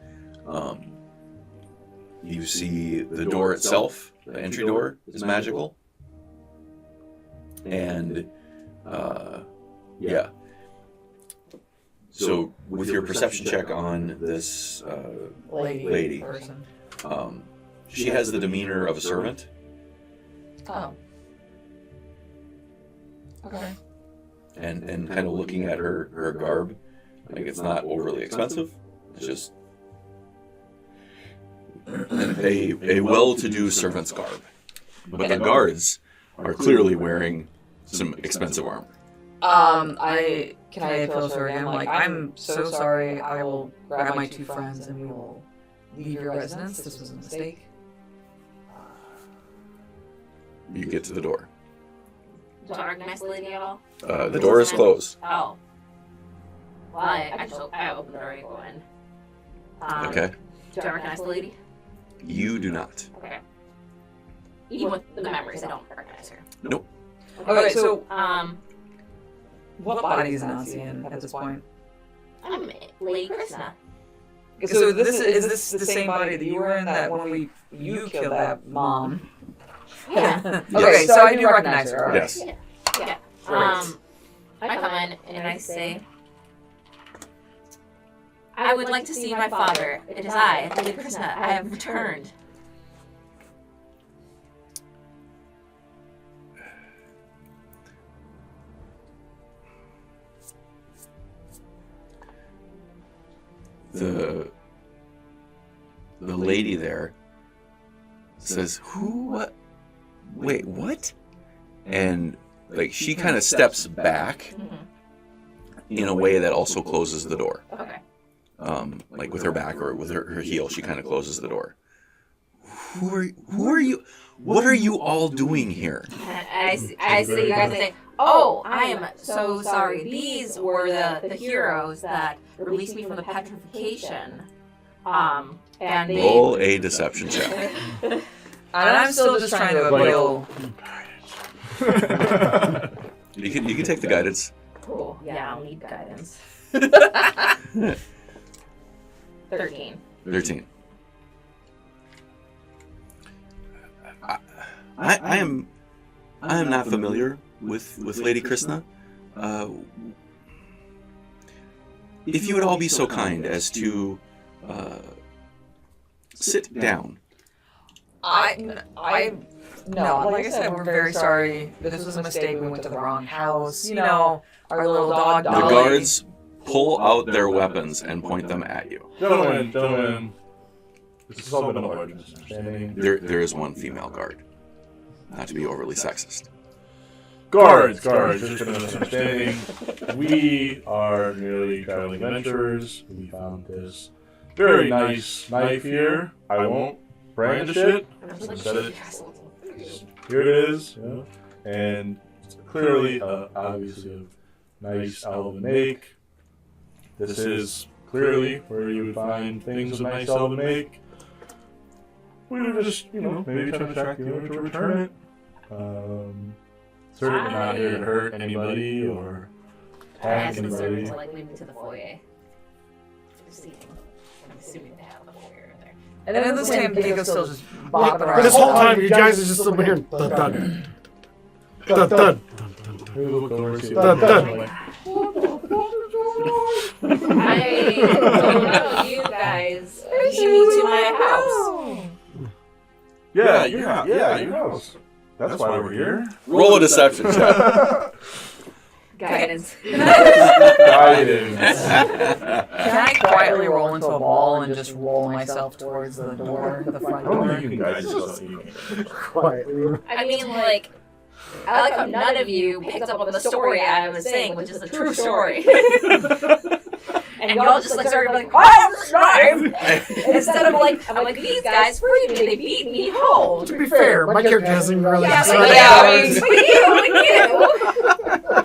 You see the door itself, the entry door, is magical. And, yeah. So, with your perception check on this lady, Person. she has the demeanor of a servant. Oh. Okay. And kind of looking at her garb, like it's not overly expensive. It's just a well-to-do servant's garb. But the guards are clearly wearing some expensive armor. Can I appeal to her again? Like, I'm so sorry. I will grab my 2 friends and we will leave your residence. This was a mistake. You get to the door. Do I recognize the lady at all? The door is closed. Oh. Well, I opened the door and go in. Okay. Do I recognize the lady? You do not. Okay. Even with the memories, I don't recognize her. Nope. Okay, so what body is Anansi in at this point? I'm Lady Krishna. So is this the same body that you were in that when you killed that mom? Yeah. Okay, so I do recognize her. All right. Yes. Yeah. Right. I come in and I say, I would like to see my father. It is I, Lady Krishna. I have returned. the lady there says, "Who? What? Wait, what?" And like she kind of steps back in a way that also closes the door. Okay. Like with her back or with her heel, she kind of closes the door. Who are you? What are you all doing here? I see you guys say, "Oh, I am so sorry. These were the heroes that released me from the petrification." And they... Roll a deception check. And I'm still just trying to boil. You can take the guidance. Cool. Yeah, I'll need guidance. 13. 13. I am not familiar with Lady Krishna. If you would all be so kind as to sit down. No, like I said, we're very sorry. This was a mistake. We went to the wrong house. You know, our little dog The Dolly. guards pull out their weapons and point them at you. Gentlemen. This has all been a large misunderstanding. There is one female guard. Not to be overly sexist. Guards, there's been a misunderstanding. We are merely traveling adventurers. We found this very nice knife here. I won't brandish it. Set it. Here it is. Yeah. And it's clearly, obviously, a nice elven make. This is clearly where you would find things of nice elven make. We were just, maybe trying to track the owner to return it. Certainly not here to hurt anybody or I attack asked the servant anybody. to lead me to the foyer. I'm assuming they have the foyer in there. And then at this time, Ginko's still just bopping around. This whole time, you guys are just sitting here. Thud, thud. Thud, thud. Maybe we'll look over and see Thud, thud. I don't know, you guys. You need to my house. Yeah, your house. That's why we're here. Roll a deception check. Guidance. Guidance. Can I quietly roll into a ball and just roll myself towards the door, the front I don't door? think you can guide yourself. Quietly. I mean, like, I like how none of you picked up on the story I was saying, which is the true story. And y'all just like started like, I have this knife! Instead of like, I'm like, these guys freed me, they beat me home. To be fair, my character hasn't really Yeah, decided. but you.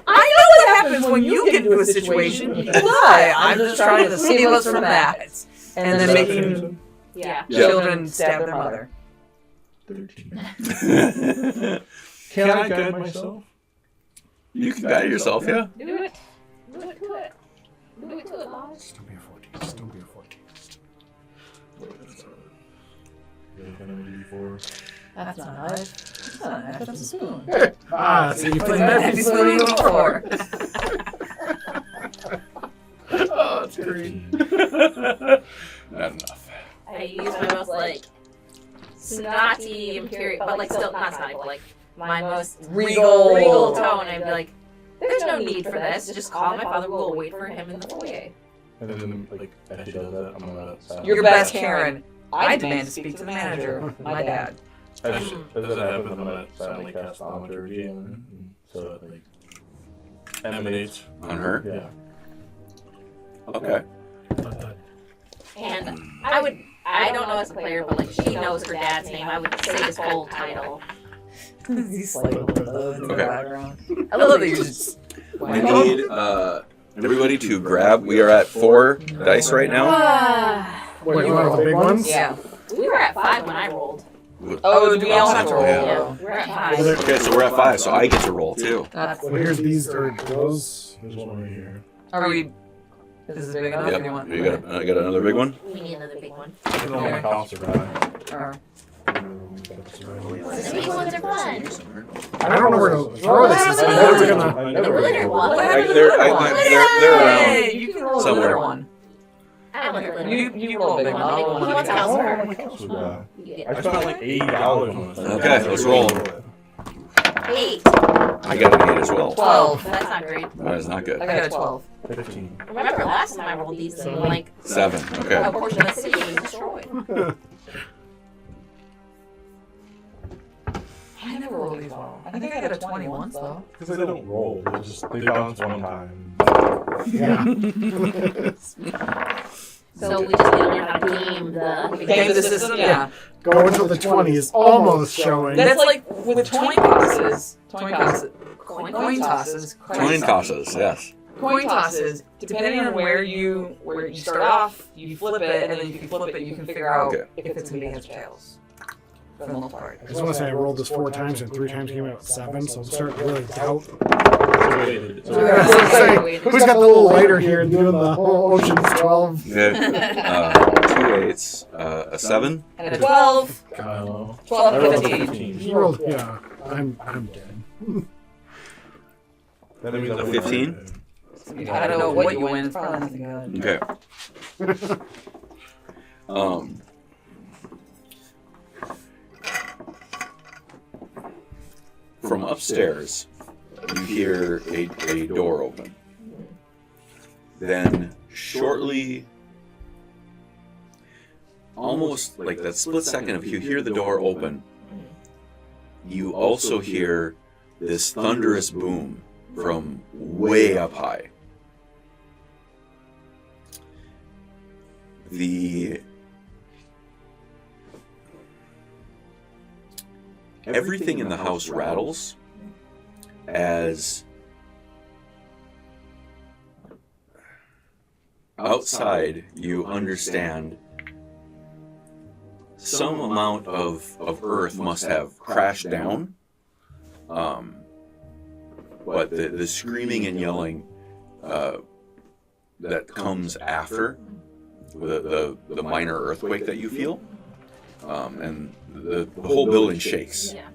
I know what happens when you get into a situation. You lie. I'm just trying to save us from that. And then making Yeah. children stab their mother. 13. Can I guide myself? You can guide yourself, yeah. Do it. Do it to it. Do it to it, Lodge. Just don't be a 14. Just don't be a 14. That's not a knife. That's not a knife. That's a spoon. Ah, so you put Put that that spoon in the floor. Oh, that's great. Not enough. I use my most like snotty imperial, but like still not snotty, but like my most regal tone. I'd be like, "There's no need for this. Just call my father. We'll wait for him in the foyer." And then, like, as she does that, I'm gonna sound. Your best Karen. I demand to speak to the manager, my dad. As that happens, I'm gonna silently cast thaumaturgy on her, so it like emanates. On her? Yeah. Okay. And I don't know as a player, but like she knows her dad's name. I would say his full title. He's like in the Okay. background. I love that you just. We need everybody to grab. We are at 4 dice right now. Wait, you want the big ones? Yeah. We were at 5 when I rolled. Oh, do we all have to roll? Yeah. Yeah, we were at 5. Okay, so we're at 5, so I get to roll too. That's, Well, here's these or those. There's one right here. are we? Is this big enough? Yep. You want? You got, I got another big one. We need another big one. I don't know my counts are bad. Or- The big ones are fun. I don't know where to throw this. It's never gonna. The glitter one. What happened to the They're little one? they're around. Hey, you can roll somewhere. the little one. I don't like glitter. You roll a big one. I'll roll He one. wants big one. counselor. My counts are bad. You get I spent like $80 on this. Okay, let's roll. 8. I got an 8 as well. 12. That's not great. That is not good. I got a 12. 15. Remember last time I rolled these and like 7. a Okay. portion of the city was destroyed. I never rolled these well. I think I got a 20 once though. Because they don't roll. They bounce one time. Yeah. So we just need to learn how to game the Game the system, yeah. Go until the 20 is almost showing. That's like with coin tosses. coin Coin tosses. Coin tosses, yes. Coin tosses. Depending on where you start off, you flip it, and then you can flip it. You can figure out Okay. if it's gonna be heads or tails. For the most part. I just want to say I rolled this 4 times and 3 times came out 7, so I'm starting to really doubt. Who's got the little lighter here and doing the whole Ocean's 12? Okay. 2 8s, a 7. And a 12. Kylo. 12 I and rolled a 15. 15. You rolled, yeah. I'm dead. That means A 15? I don't know what you win. It's probably nothing good. Okay. From upstairs, you hear a door open. Then, shortly, almost like that split second of you hear the door open, you also hear this thunderous boom from way up high. Everything in the house rattles as outside you understand some amount of earth must have crashed down, but the screaming and yelling that comes after the minor earthquake that you feel, and the whole building shakes. Yeah.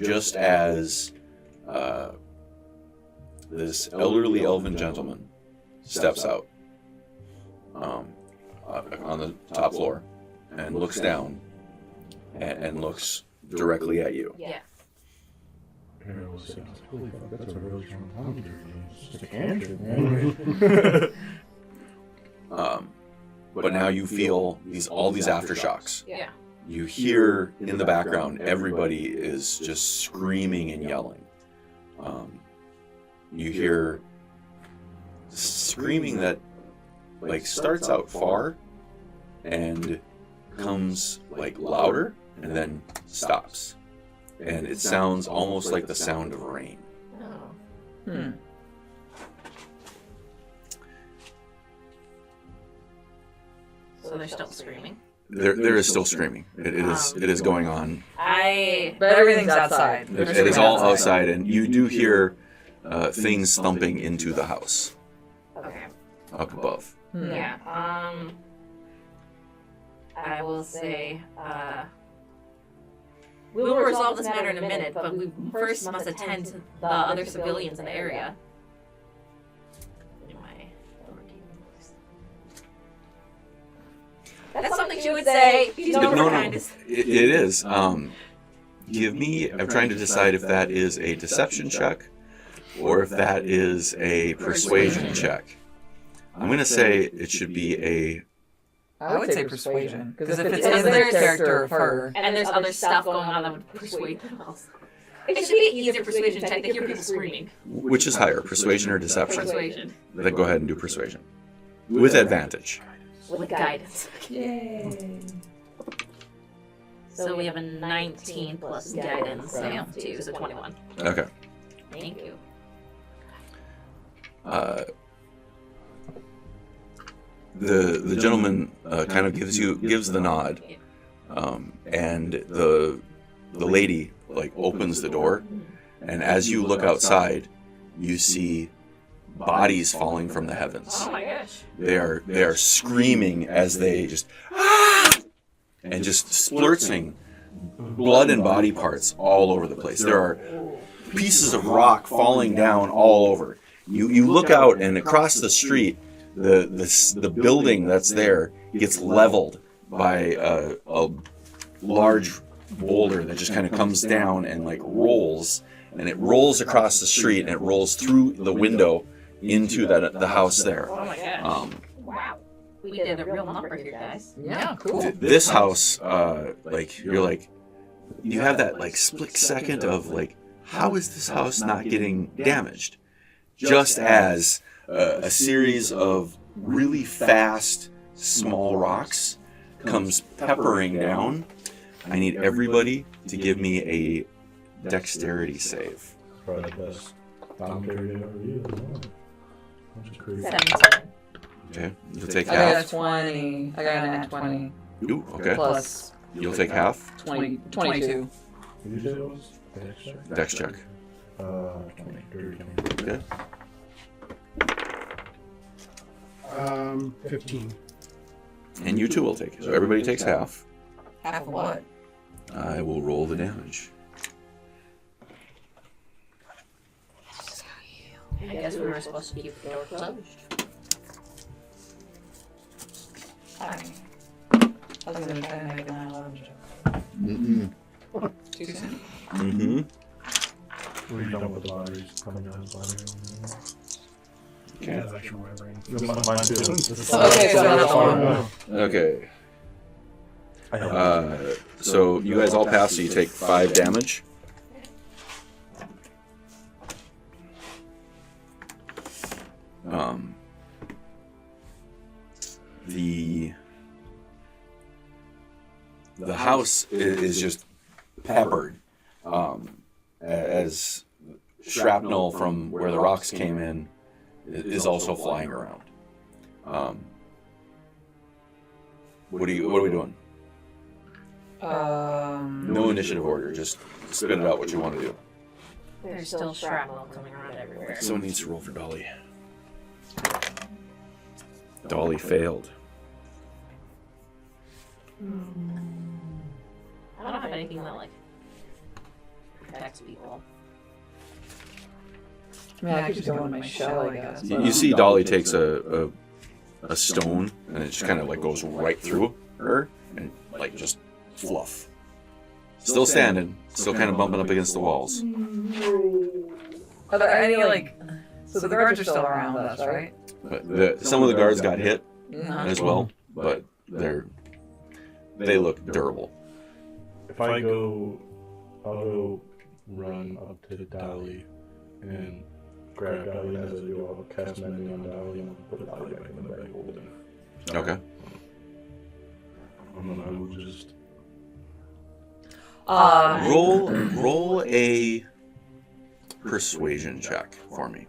Just as this elderly elven gentleman steps out on the top floor and looks down and looks directly at you. Yeah. Here, I was like, holy fuck, that's a really strong commentary. It's just a cantrip, man. But now you feel all these aftershocks. Yeah. You hear in the background everybody is just screaming and yelling. You hear screaming that like starts out far and comes like louder and then stops. And it sounds almost like the sound of rain. Oh. So they're still screaming. There is still screaming. It is going on. But everything's outside. It is all outside, and you do hear things thumping into the house Okay. up above. Yeah. I will say, we will resolve this matter in a minute, but we first must attend to the other civilians in the area. That's something she would say. She's known for kindness. It is. Give me. I'm trying to decide if that is a deception check, or if that is a persuasion check. I'm gonna say it should be a. I would say persuasion. Because if it's in the character of her. And there's other stuff going on that would persuade them else. It should be an easier persuasion check to hear people screaming. Which is higher, persuasion or deception? Persuasion. Then go ahead and do persuasion. With advantage. With guidance. Yay. So we have a 19 plus guidance, so 2, so 21. Okay. Thank you. The gentleman kind of gives the nod, and the lady like opens the door, and as you look outside, you see bodies falling from the heavens. Oh my gosh. They are screaming as they just and just splurting blood and body parts all over the place. There are pieces of rock falling down all over. You look out, and across the street, the building that's there gets leveled by a large boulder that just kind of comes down and like rolls, and it rolls across the street, and it rolls through the window into the house there. Oh my gosh. Wow. We did a real number here, guys. Yeah, cool. This house, like you're like, you have that like split second of like, how is this house not getting damaged? Just as a series of really fast small rocks comes peppering down. I need everybody to give me a dexterity save. Probably the best commentary ever used. Bunch of crazy. 17. Okay, you'll take I got a half. 20. I got a nat 20. Ooh, okay. Plus You'll take half. 20, 22. Did you say it was? Dex check? Dex check. 20, dirty 20. Okay. 15. And you too will take it. So everybody takes half. Half of what? I will roll the damage. I guess we were supposed to keep the door closed. I was going to try to make a 9/11 joke. Mm-hmm. Too soon? Mm-hmm. Were you done with the lotteries? Coming down the lottery? Okay. That's actually my brain. Mine too. Okay, so that's one. Okay. I have So you guys all pass, so you take 5 damage. The house is just peppered as shrapnel from where the rocks came in is also flying around. What are we doing? No initiative order. Just spit it out what you want to do. There's still shrapnel coming around everywhere. Someone needs to roll for Dolly. Dolly failed. I don't have anything that, like, protects people. I mean, I could just go in my shell, I guess. You see Dolly takes a stone and it just kind of like goes right through her and like just fluff. Still standing, still kind of bumping up against the walls. Are there any, like... So the guards are still around us, right? But some of the guards got hit Uh-huh. as well, but they look durable. If I go, I'll go run up to Dolly and grab Dolly as I do. I'll cast mending on Dolly and put Dolly back in the bag holding. Okay. And then I will just. Roll a persuasion check for me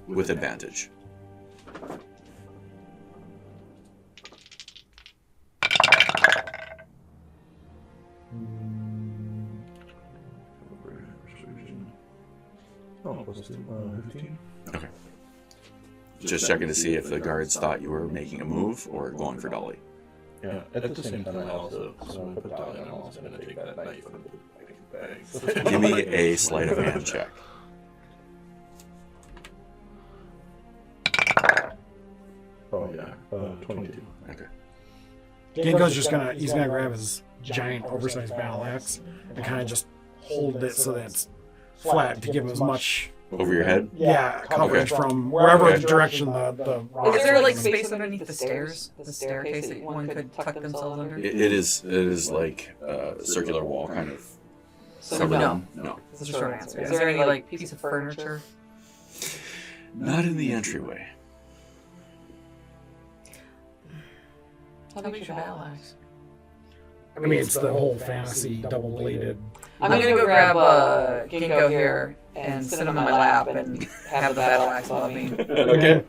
with advantage. Oh, plus 15. Okay. Just checking to see if the guards thought you were making a move or going for Dolly. Yeah, at the same time, I also put Dolly on. I'm also going to take that knife and put it back in the bag. Give me a sleight of hand check. Oh, yeah. 22. Okay. Ginko's just he's gonna grab his giant oversized battle axe and kind of just hold it so that it's flat to give him as much, Over your head? coverage Okay. from wherever Okay. direction the rocks Is there, like, are. space underneath the stairs? The staircase that one could tuck themselves under? It is like a circular wall kind of. So covered no. in. No. That's a short answer. Is there any, like, piece of furniture? Not in the entryway. How big is your battle axe? I mean, it's the whole fantasy double-bladed. I'm gonna go grab Ginko here and sit him on my lap and have the battle axe above me. Okay.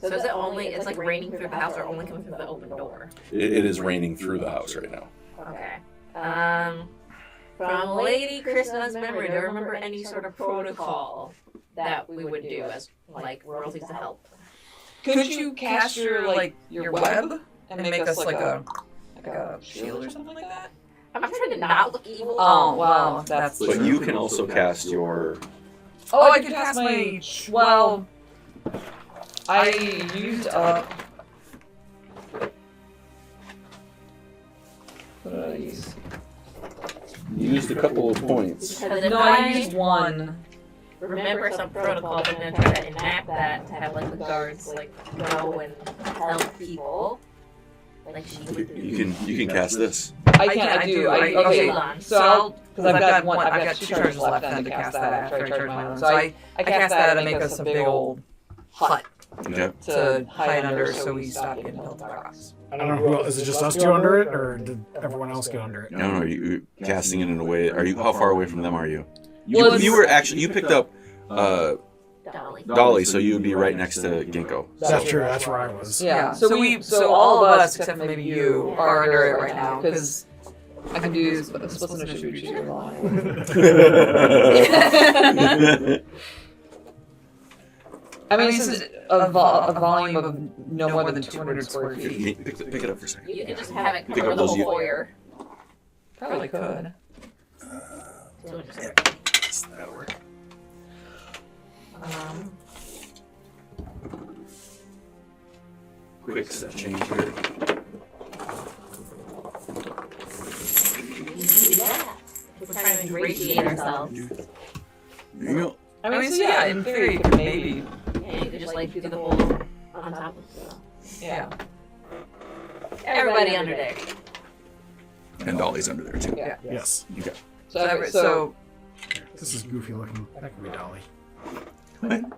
So is it only, it's like raining through the house or only coming through the open door? It is raining through the house right now. Okay. From Lady Krishna's memory, do you remember any sort of protocol that we would do as, like, royalties to help? Could you cast your web and make us like a shield or something like that? I'm trying to not look evil. Oh well, that's. But you can also cast your. Oh, I could cast my. Well, I used up. What did I use? You used a couple of points. Because if No, I used one remember some protocols and then try to enact that to have like the guards like go and help people. Like she would do. You can cast this. I do. Okay, Hold on. so I'll, because I've got 2 charges left then to cast that after I charge my own. So I cast that and make us a big old hut Okay. to hide under so we stop getting held by rocks. I don't know who else. Is it just us two under it, or did everyone else get under it? No, you casting it in a way. Are you? How far away from them are you? Well, You were actually you picked up Dolly. Dolly, so you would be right next to Ginko. That's true. That's where I was. Yeah. So all of us except for maybe you are under it right now because I can do splits initiative which is I mean, this is a volume of no more than 200 square feet. Pick it up for a second. You could just have it Pick cover up the those whole foyer. Probably could. That'll work. Quick step change here. Yeah. We're trying to ingratiate ourselves. There you go. I mean, so yeah, in theory, maybe. And you could just like do the whole on top of the. Yeah. Everybody under there. And Dolly's under there too. Yeah. Yes. Okay. So This is goofy looking. That could be Dolly.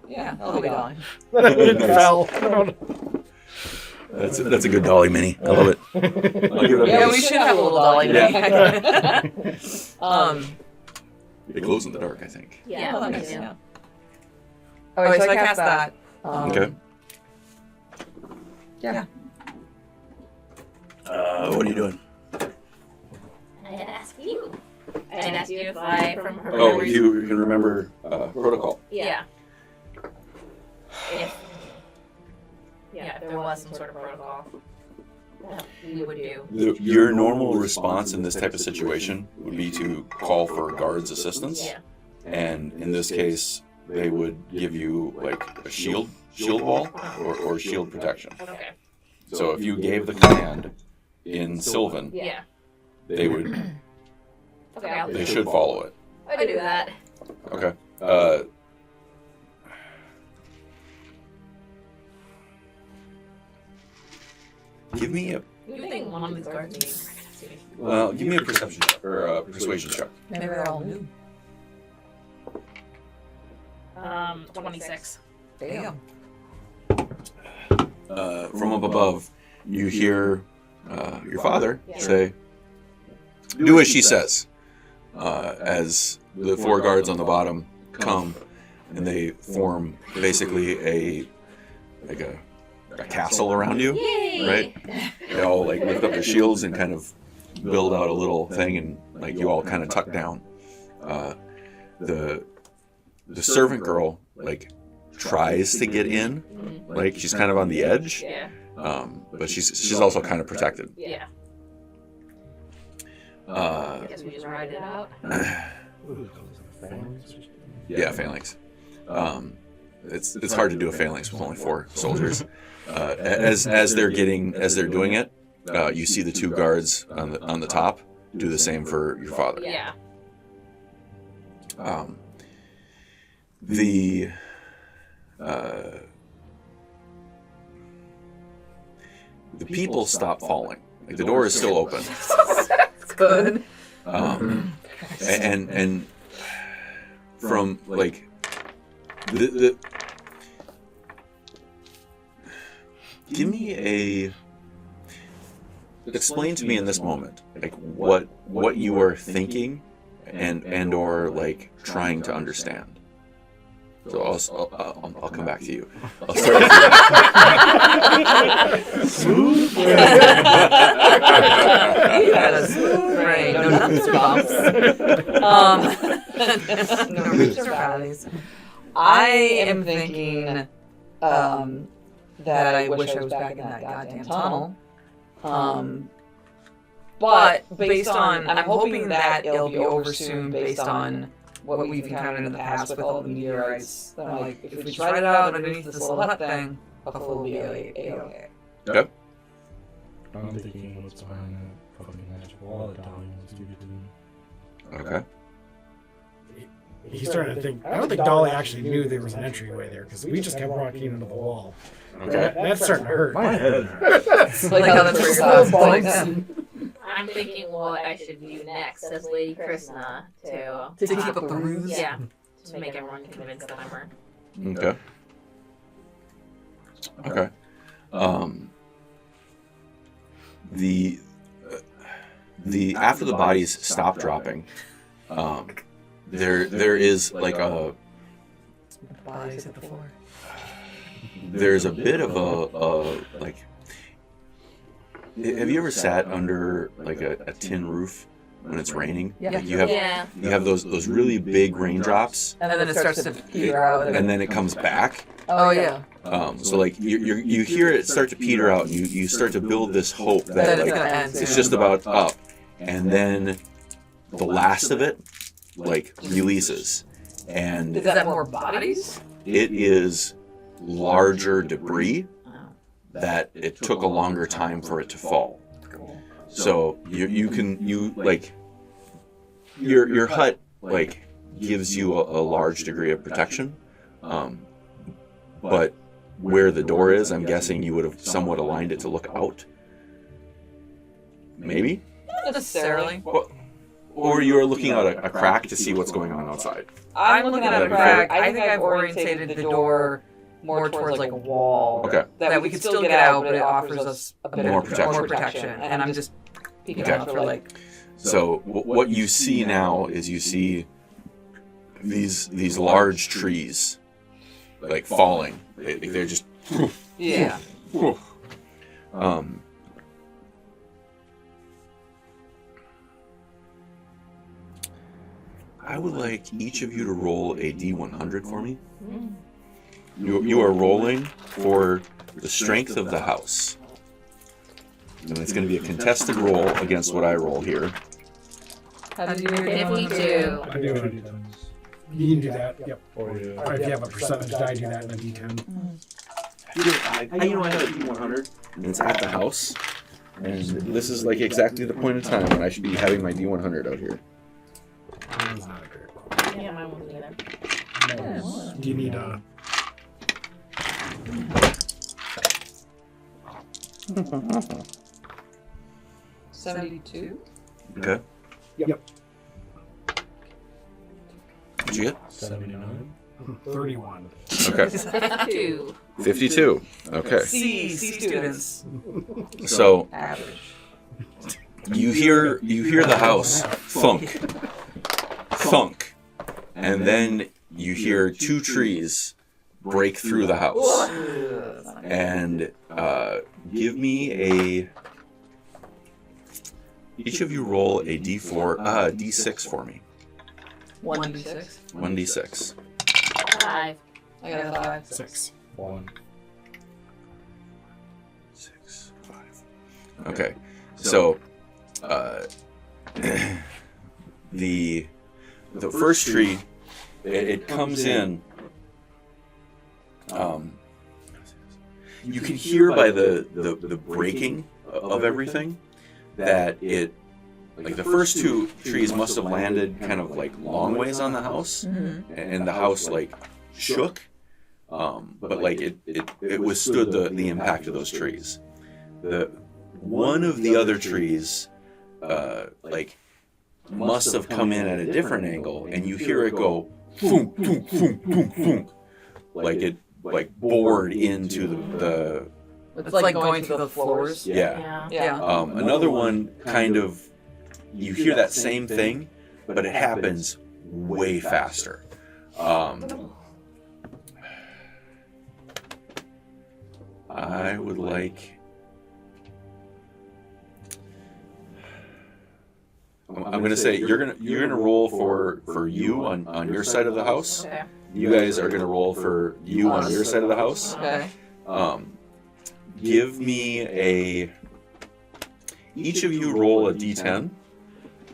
yeah, that'll be Dalang. It fell. That's a good Dolly mini. I love it. I'll give it up. Yeah, we should have a little Dalang. It glows in the dark, I think. Yeah. Well, that me makes too. sense. Alright, so I cast that. Okay. Yeah. What are you doing? I had asked you. I had asked you if I from her. Oh, memories- you can remember protocol. Yeah. If there was some sort of protocol that we would do. Your normal response in this type of situation would be to call for guards' assistance. Yeah. And in this case, they would give you like a shield wall or shield protection. Okay. So if you gave the command in Sylvan, Yeah. they would Okay. I'll they should follow it. I do that. Okay. Give me a You think one of these guards give me a perception check or a persuasion check. Maybe they're all new. 26. Damn. From up above, you hear your father Yeah. say, "Do as she says." As the 4 guards on the bottom come, and they form basically a castle around you. Yay! Right? They all like lift up their shields and kind of build out a little thing, and like you all kind of tuck down. The servant girl like tries to get in, like she's kind of on the edge, Yeah. but she's also kind of protected. Yeah. I guess we just ride it out. Yeah, phalanx. It's hard to do a phalanx with only 4 soldiers. As they're doing it, you see the 2 guards on the top do the same for your father. Yeah. The people stop falling. Like the door is still open. That's good. And from like the give me a explain to me in this moment like what you are thinking and or like trying to understand. So I'll come back to you. I'll start with Smooth brain. You had a smooth brain. No nuts or bumps. No roots or valleys. I am thinking that I wish I was back in that goddamn tunnel. But based on, I'm hoping that it'll be over soon based on what we've encountered in the past with all the meteorites. That I'm like, if we just ride it out underneath this little hut thing, hopefully we'll be okay. Okay. I'm thinking what's behind that fucking magic wall that Dalang wants to get to. Okay. He's starting to think. I don't think Dolly actually knew there was an entryway there because we just kept walking into the wall. Okay. That's starting to hurt. My head hurts. Like how that's where your thoughts going. I'm thinking what I should do next as Lady Krishna to keep up the ruse? Yeah, to make everyone convinced that I'm her. Okay. Okay. The after the bodies stop dropping, there is like a Bodies hit the floor. there's a bit of a like. Have you ever sat under like a tin roof when it's raining? Yeah. Like you have those really big raindrops, And then it starts to peter out. and then it comes back. Oh yeah. So like you hear it start to peter out, and you start to build this hope that That it's like, gonna end it's soon. just about up, and then the last of it like releases, and Is that more bodies? it is larger debris that it took a longer time for it to fall. So you like your hut like gives you a large degree of protection, but where the door is, I'm guessing you would have somewhat aligned it to look out. Maybe, Not necessarily. or you are looking out a crack to see what's going on outside. I'm looking at a crack. I think I've orientated the door more towards like a wall. Okay. That we could still get out, but it offers us a bit More of protection. more protection. And I'm just peeking Okay. out for like. So what you see now is you see these large trees like falling. They're just Yeah. I would like each of you to roll a D100 for me. You are rolling for the strength of the house. And it's going to be a contested roll against what I roll here. How did you do your 52. I do it. You can do that. Yep. Or you- Or if you have a percentage die, do that in a D10. I have a D100. And it's at the house. And this is like exactly the point of time when I should be having my D100 out here. That's not a great roll. Yeah, mine won't either. Do you need a... 72? Okay. Yep. What'd you get? 79. 31. Okay. 52. 52. Okay. C students. So Average. you hear the house thunk, thunk, and then you hear two trees break through the house. And give me a. Each of you roll a D6 for me. 1d6. 1d6. 5. I got a 5. 6. 1. 6, 5. Okay, so the first tree, it comes in. You can hear by the breaking of everything that it, like the first two trees must have landed kind of like long ways on the house, and the house like shook, but like it withstood the impact of those trees. One of the other trees like must have come in at a different angle, and you hear it go thunk, thunk, thunk, thunk, thunk, like it like bored into the It's like going through the floors. yeah. Yeah. Another one kind of, you hear that same thing, but it happens way faster. I would like. I'm gonna say you're gonna roll for you on your side of the house. Okay. You guys are gonna roll for you on your side of the house. Okay. Give me a. Each of you roll a d10.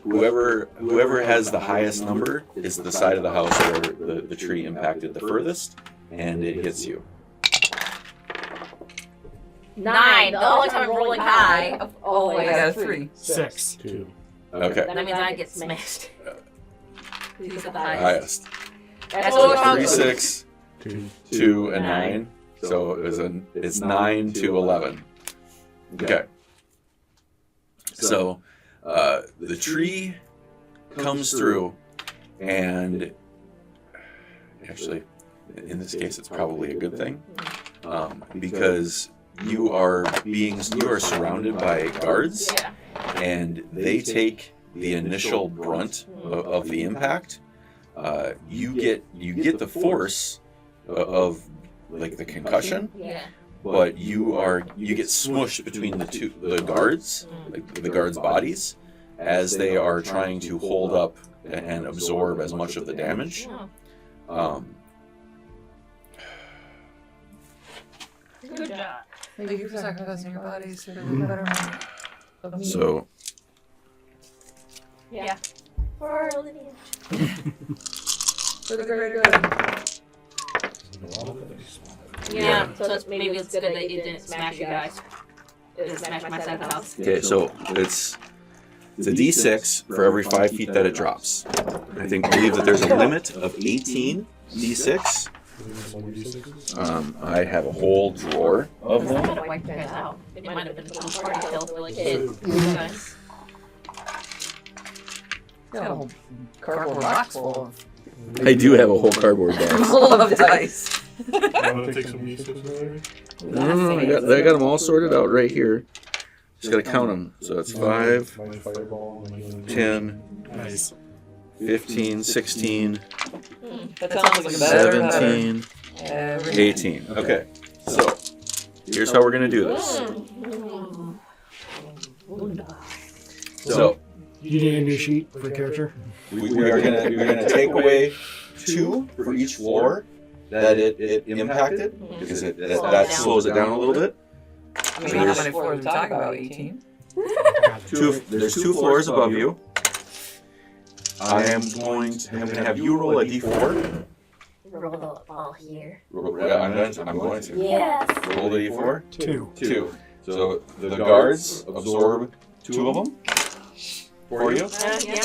Whoever has the highest number is the side of the house where the tree impacted the furthest, and it hits you. 9. The only time I'm rolling high. Oh, I got a 3. 6. 2. Okay. That means I get smashed. Who's the highest? Highest. That's what we're talking 3, about. 6, 2, and 9. So it's 9 to 11. Okay. So the tree comes through, and actually, in this case, it's probably a good thing because you are surrounded by guards, and they take the initial brunt of the impact. You get the force of like the concussion, but you get smushed between the guards, like the guards' bodies, as they are trying to hold up and absorb as much of the damage. Good job. Thank you for sacrificing your bodies for the betterment of me. So Yeah. For our lineage. For the greater good. Yeah, so maybe it's good that it didn't smash you guys. It didn't smash my set house. okay, so it's a D6 for every 5 feet that it drops. I believe that there's a limit of 18 D6. I have a whole drawer of I them. might have wiped you guys out. It might have been some party kill for like kids. You guys. Got a whole cardboard box full of I do have a whole cardboard box. full of dice. Want to take some D6 maybe? No, I got them all sorted out right here. Just gotta count them. So it's 5, My fireball. 10, Nice. 15, 16, That sounds like a better 17, 18. Okay, so here's how we're gonna do this. So You need a new sheet for character? we're gonna take away 2 for each floor that it impacted, because that slows it down a little bit. I mean, how many floors are we talking about? 18? There's 2 floors above you. I'm going to have you roll a d4. Roll the ball here. I'm going to. Yes. Roll the d4. 2. 2. So the guards absorb 2 of them for you. Yeah.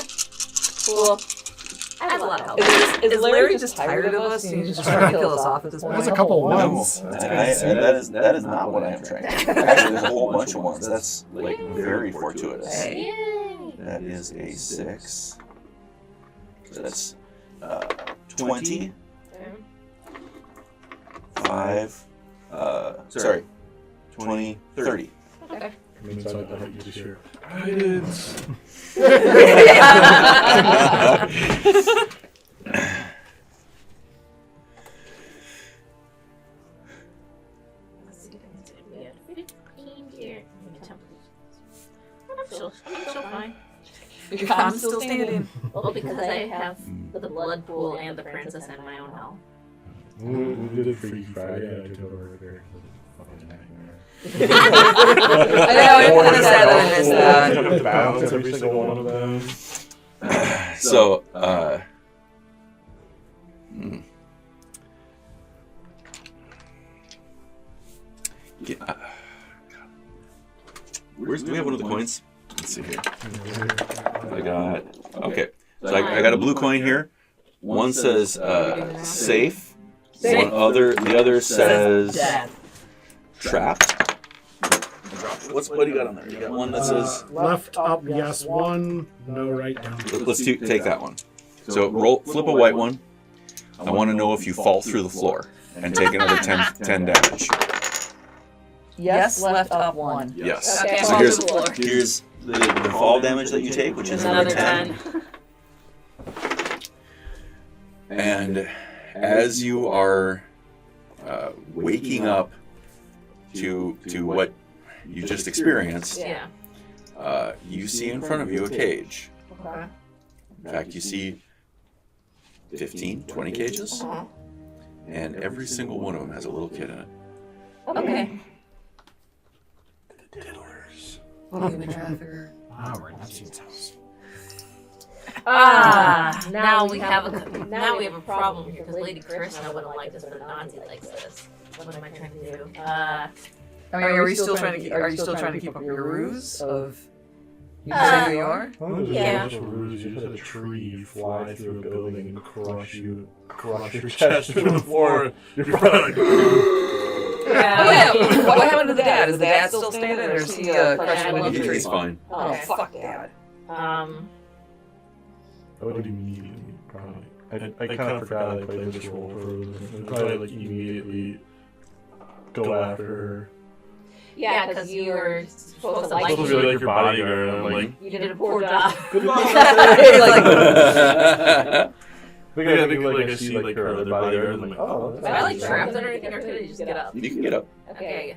Cool. I have a lot of help. Is Larry just tired of us and he's just trying to kill us off at this point? That's a couple of No, ones. that is not what I am trying to do. Actually, there's a whole bunch of ones. That's like very fortuitous. Hey. Yay. That is a 6. So that's 20. 5. 20, 30. Okay. I'm inside the hut, you just hear guidance. Let's see. We had 15 here. I'm still fine. I'm still standing. Well, because I have the blood pool and the princess and my own health. We did it Freaky Friday. I took over there. Fucking nightmare. I know, I'm kind of sad that I missed that. I have to balance every single one of them. So, do we have one of the coins? Let's see here. I got, okay. So I got a blue coin here. One says safe. The other says trapped. What do you got on there? You got one that says Left up, yes, 1. No, right down. let's take that one. So flip a white one. I want to know if you fall through the floor and take another 10 damage. Yes, left up 1. Yes. Okay, So fall here's to the floor. the fall damage that you take, which is another 10. And as you are waking up to what you just experienced, Yeah. you see in front of you a cage. Okay. In fact, you see 15, 20 cages, and every single one of them has a little kid in it. Okay. Diddlers. Human trafficker. Ah, we're in Nancy's house. Now we have a problem because Lady Krishna wouldn't like this, but Anansi likes this. What am I trying to do? I mean, are you still trying to keep up your ruse of You say who you are? Yeah. You just had a tree fly through a building and crush your chest to the floor. You're probably like, Oh yeah. What happened to the dad? Is the dad still standing, or is he crushed beneath the tree? He's fine. Oh fuck, dad. I would immediately, probably. I kind of forgot I played this role for I'd probably like immediately go after her. Yeah, because you were supposed to I'm like supposed to be like your bodyguard, and I'm like, you did a poor job. good luck. He's like, I see like her other bodyguard, and I'm like, oh, Am I like trapped under anything, or could I just get up? You can get up. Okay.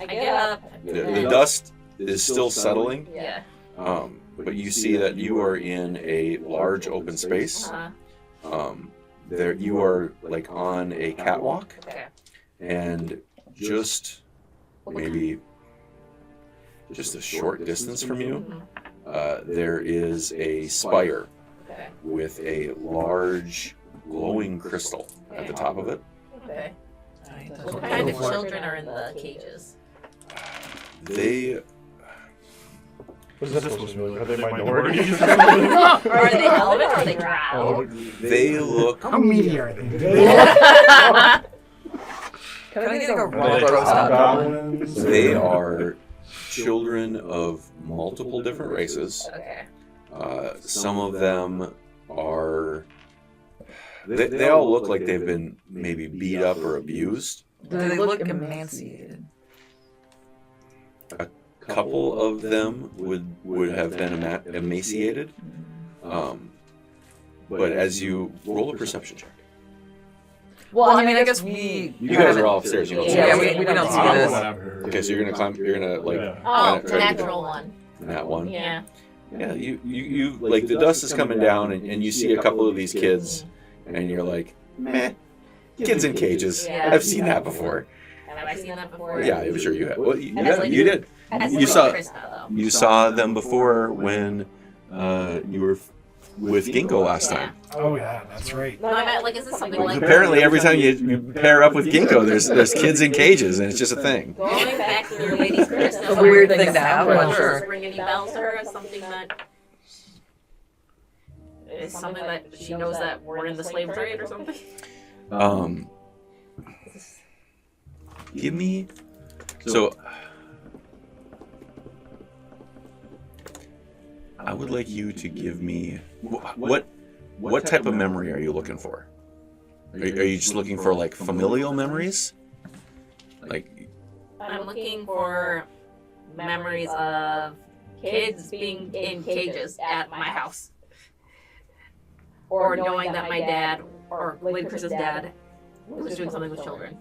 I get up. The dust is still settling, Yeah. but you see that you are in a large open space. There you are like on a catwalk, Okay. and just maybe just a short distance from you, there is a spire Okay. with a large glowing crystal at the top of it. Okay. What kind of children are in the cages? They What is that supposed to be like? Are they minorities? Are they elven or are they drow? they look How meaty are they? can I get a Are raw they roast out? goblins? they are children of multiple different races. Okay. Some of them are. They all look like they've been maybe beat up or abused. Do they look emancipated? A couple of them would have been emaciated. But as you roll a perception check, Well, I mean, I guess we. you guys are all upstairs. You don't see Yeah, this. we don't see I'm this. going after her. Okay, so you're gonna climb. You're gonna like Oh, try to get natural one. that one. Yeah. Yeah, you like the dust is coming down, and you see a couple of these kids, and you're like, meh, kids in cages. Yeah. I've seen that before. Have I seen that before? Yeah, I'm sure you have. Well, you That's did. That's You like saw Krista, though. you saw them before when you were with Ginko last time. Oh yeah, that's right. No, I meant like, is this something like Apparently, every time you pair up with Ginko, there's kids in cages, and it's just a thing. going back to your lady's curse? A weird thing to have, but Does sure. this ring any bells to her? Something that is something that she knows that we're in the slave trade or something. Give me. So, I would like you to give me what type of memory are you looking for? Are you just looking for like familial memories? Like, I'm looking for memories of kids being in cages at my house, or knowing that my dad or Lady Chris's dad was doing something with children.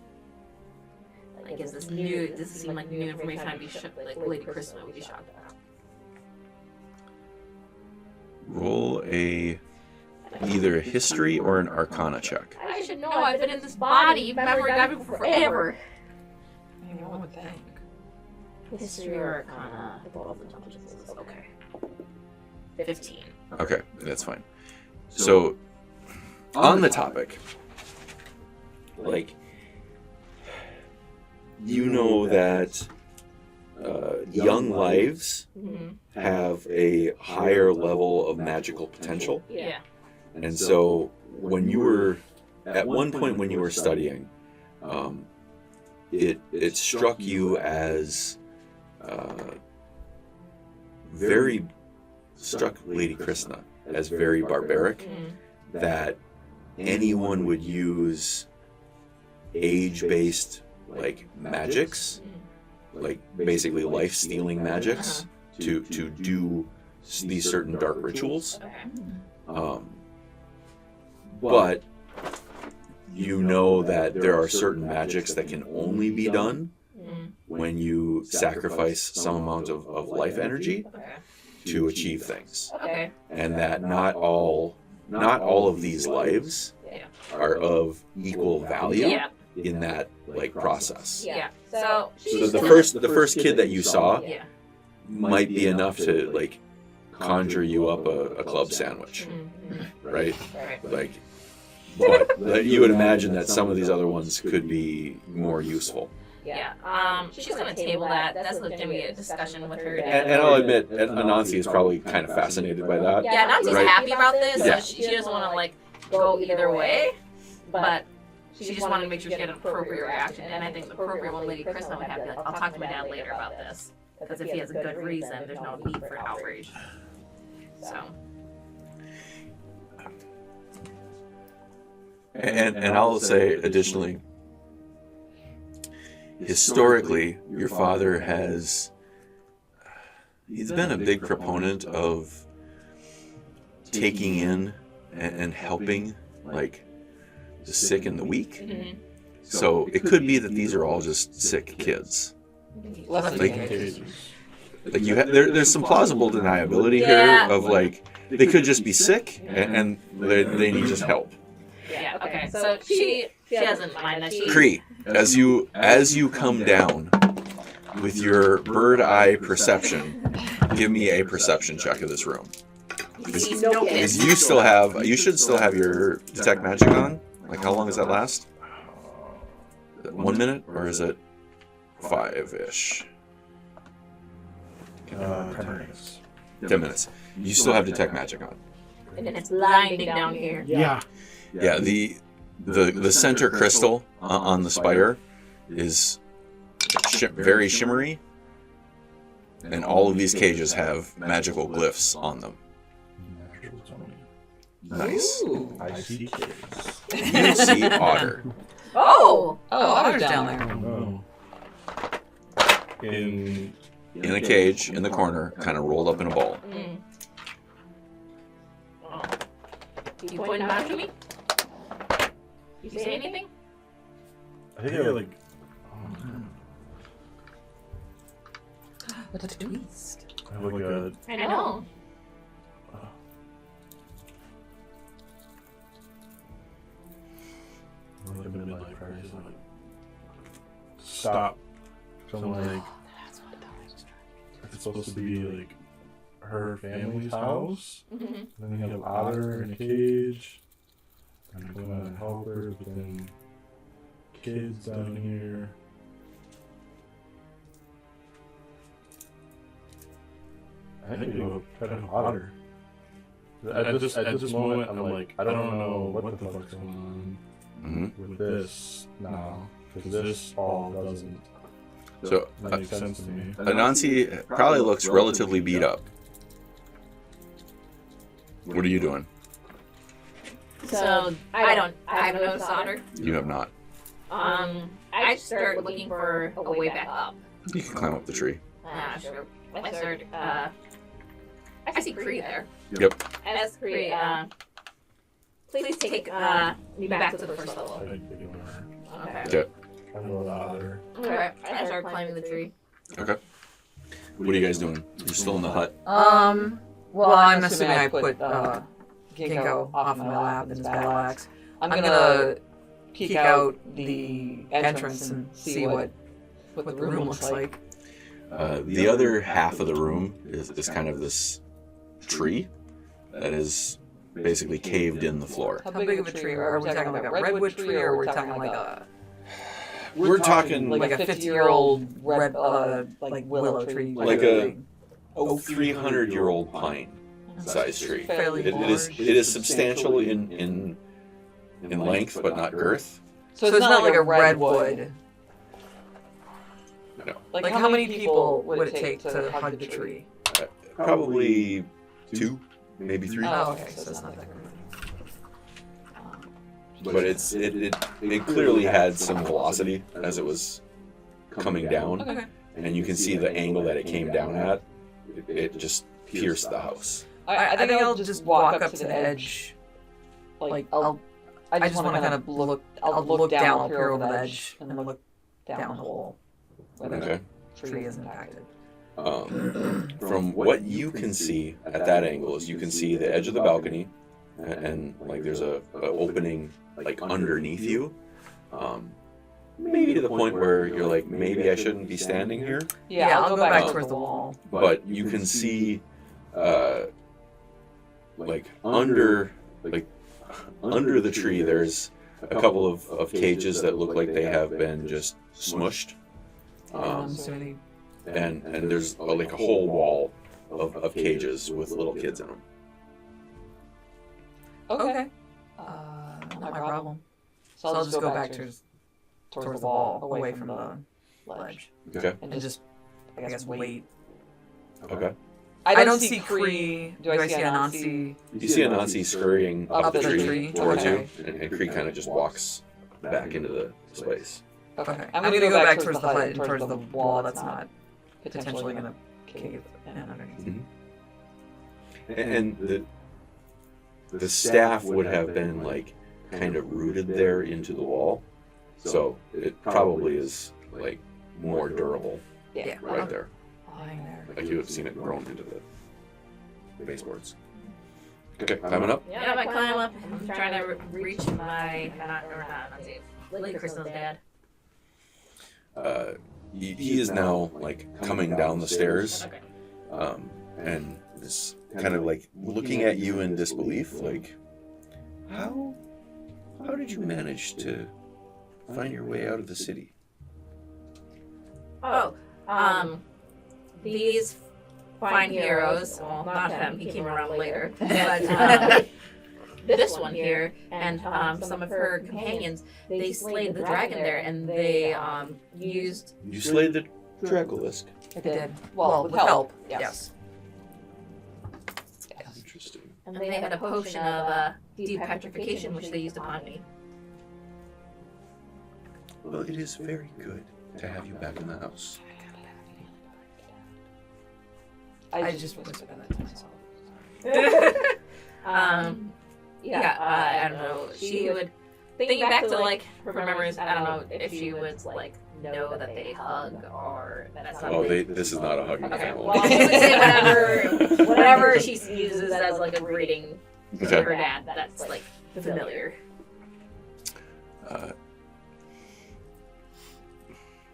Like, is this new? Does this seem like new information? I'd be shocked. Like Lady Chris would be shocked about. roll either a history or an arcana check. I should know. I've been in this body. Memory got me forever. Maybe one would think. History or arcana? Both intelligences. Okay. 15. Okay, that's fine. So, on the topic, like, you know that young lives have a higher level of magical potential. Yeah. And so, when you were, at one point when you were studying, it struck you as struck Lady Krishna as very barbaric, that anyone would use age-based like magics, like basically life-stealing magics, to do these certain dark rituals. But you know that there are certain magics that can only be done when you sacrifice some amount of life energy to achieve things. Okay. And that not all of these lives are of equal value Yeah. in that like process. Yeah. So So the first kid that you saw Yeah. might be enough to like conjure you up a club sandwich, right? Right. Like, but you would imagine that some of these other ones could be more useful. Yeah. She's gonna table that. That's gonna be a discussion with her. And I'll admit, Anansi is probably kind of fascinated by that. Yeah, Nancy's Right. happy about this. Yeah. So she doesn't want to like go either way, but she just wanted to make sure she had an appropriate reaction. And I think the appropriate one, Lady Kristen would have to be like, I'll talk to my dad later about this, because if he has a good reason, there's no need for outrage. So. And I'll say additionally, historically, your father he's been a big proponent of taking in and helping, like, the sick and the weak. Mm-hmm. So it could be that these are all just sick kids. Like you there's some plausible deniability here of, like, they could just be sick and they need just help. Yeah. Okay. So she doesn't mind that she. Kree, as you come down with your bird eye perception, give me a perception check of this room. Sees no kids. Because you should still have your detect magic on. Like, how long does that last? 1 minute, or is it 5-ish? 10 minutes. 10 minutes. You still have detect magic on. And it's blinding down here. Yeah. Yeah, the center crystal on the spire is very shimmery, and all of these cages have magical glyphs on them. Natural 20. Nice. Ooh. I see kids. You see Otter. Oh. Otter's down there. Oh no. In In a cage in the corner, kind of rolled up in a ball. Mm. Oh. You pointing back to me? You say anything? I think I like. Oh man. What a twist. I have like a. I know. Like a midlife crisis. Like, stop. So I'm like, it's supposed to be like her family's house. Mm-hmm. And then you have Otter in a cage. And I go out and help her, but then kids down here. I think we go try to help Otter. At this moment, I'm like, I don't know what the fuck's going on with this now, because this all doesn't So, make sense to me. Anansi probably looks relatively beat up. What are you doing? So I haven't noticed Otter. You have not. I start looking for a way back up. You can climb up the tree. Sure. I start. I see Kree there. Yep. As Kree, please take me back to the first level. I think they can learn. Okay. Okay. I know the Otter. Okay. I start climbing the tree. Okay. What are you guys doing? You're still in the hut. Well, I'm assuming I put Ginko off my lap in his battle axe. I'm gonna peek out the entrance and see what the room looks like. The other half of the room is kind of this tree that is basically caved in the floor. How big of a tree? Are we talking like a redwood tree, or are we talking like a We're talking like a 50-year-old red like willow tree? like a 300-year-old pine size tree. Fairly It is substantial in length, but not girth. So it's not like a redwood. No. Like how many people would it take to hug the tree? Probably 2, maybe 3. Oh, okay. So it's not that great. But it clearly had some velocity as it was coming down, Okay. and you can see the angle that it came down at. It just pierced the house. I think I'll just walk up to the edge. Like I just want to kind of look. I'll look down, I'll peer over the edge, and then look down the hole where the Okay. tree is impacted. From what you can see at that angle is you can see the edge of the balcony, and like there's a opening like underneath you. Maybe to the point where you're like, maybe I shouldn't be standing here. Yeah, I'll go back towards the wall. But you can see, like under the tree, there's a couple of cages that look like they have been just smushed And there's like a whole wall of cages with little kids in them. Okay. Not my problem. So I'll just go back towards the wall, away from the ledge. Okay. And just, I guess, wait. Okay. I don't see Kree. Do I see Anansi? You see Anansi scurrying up the tree towards Okay. you, and Kree kind of just walks back into the space. Okay. I'm gonna go back towards the hut and towards the wall that's not potentially gonna cave in underneath. And the staff would have been like kind of rooted there into the wall, so it probably is like more durable Yeah. right there. Lying there. Like you have seen it grown into the baseboards. Okay, climbing up. Yeah, I climb up. I'm trying to reach my Lady Crystal's dad. He is now like coming down the stairs, Okay. and is kind of like looking at you in disbelief, like, how did you manage to find your way out of the city? These fine heroes, well, not him, he came around later, but this one here and some of her companions, they slayed the dragon there, and they used... You slayed the Dracolisk. I did. Well, with help. Yes. Interesting. And they had a potion of depetrification, which they used upon me. Well, it is very good to have you back in the house. I just whispered that to myself. I don't know. She would think back to like her memories. I don't know if she would like know that they hug or that's not. Oh, this is not a hugging Okay. family. Well, she would say whatever she uses as like a greeting to Okay. her dad. That's like familiar.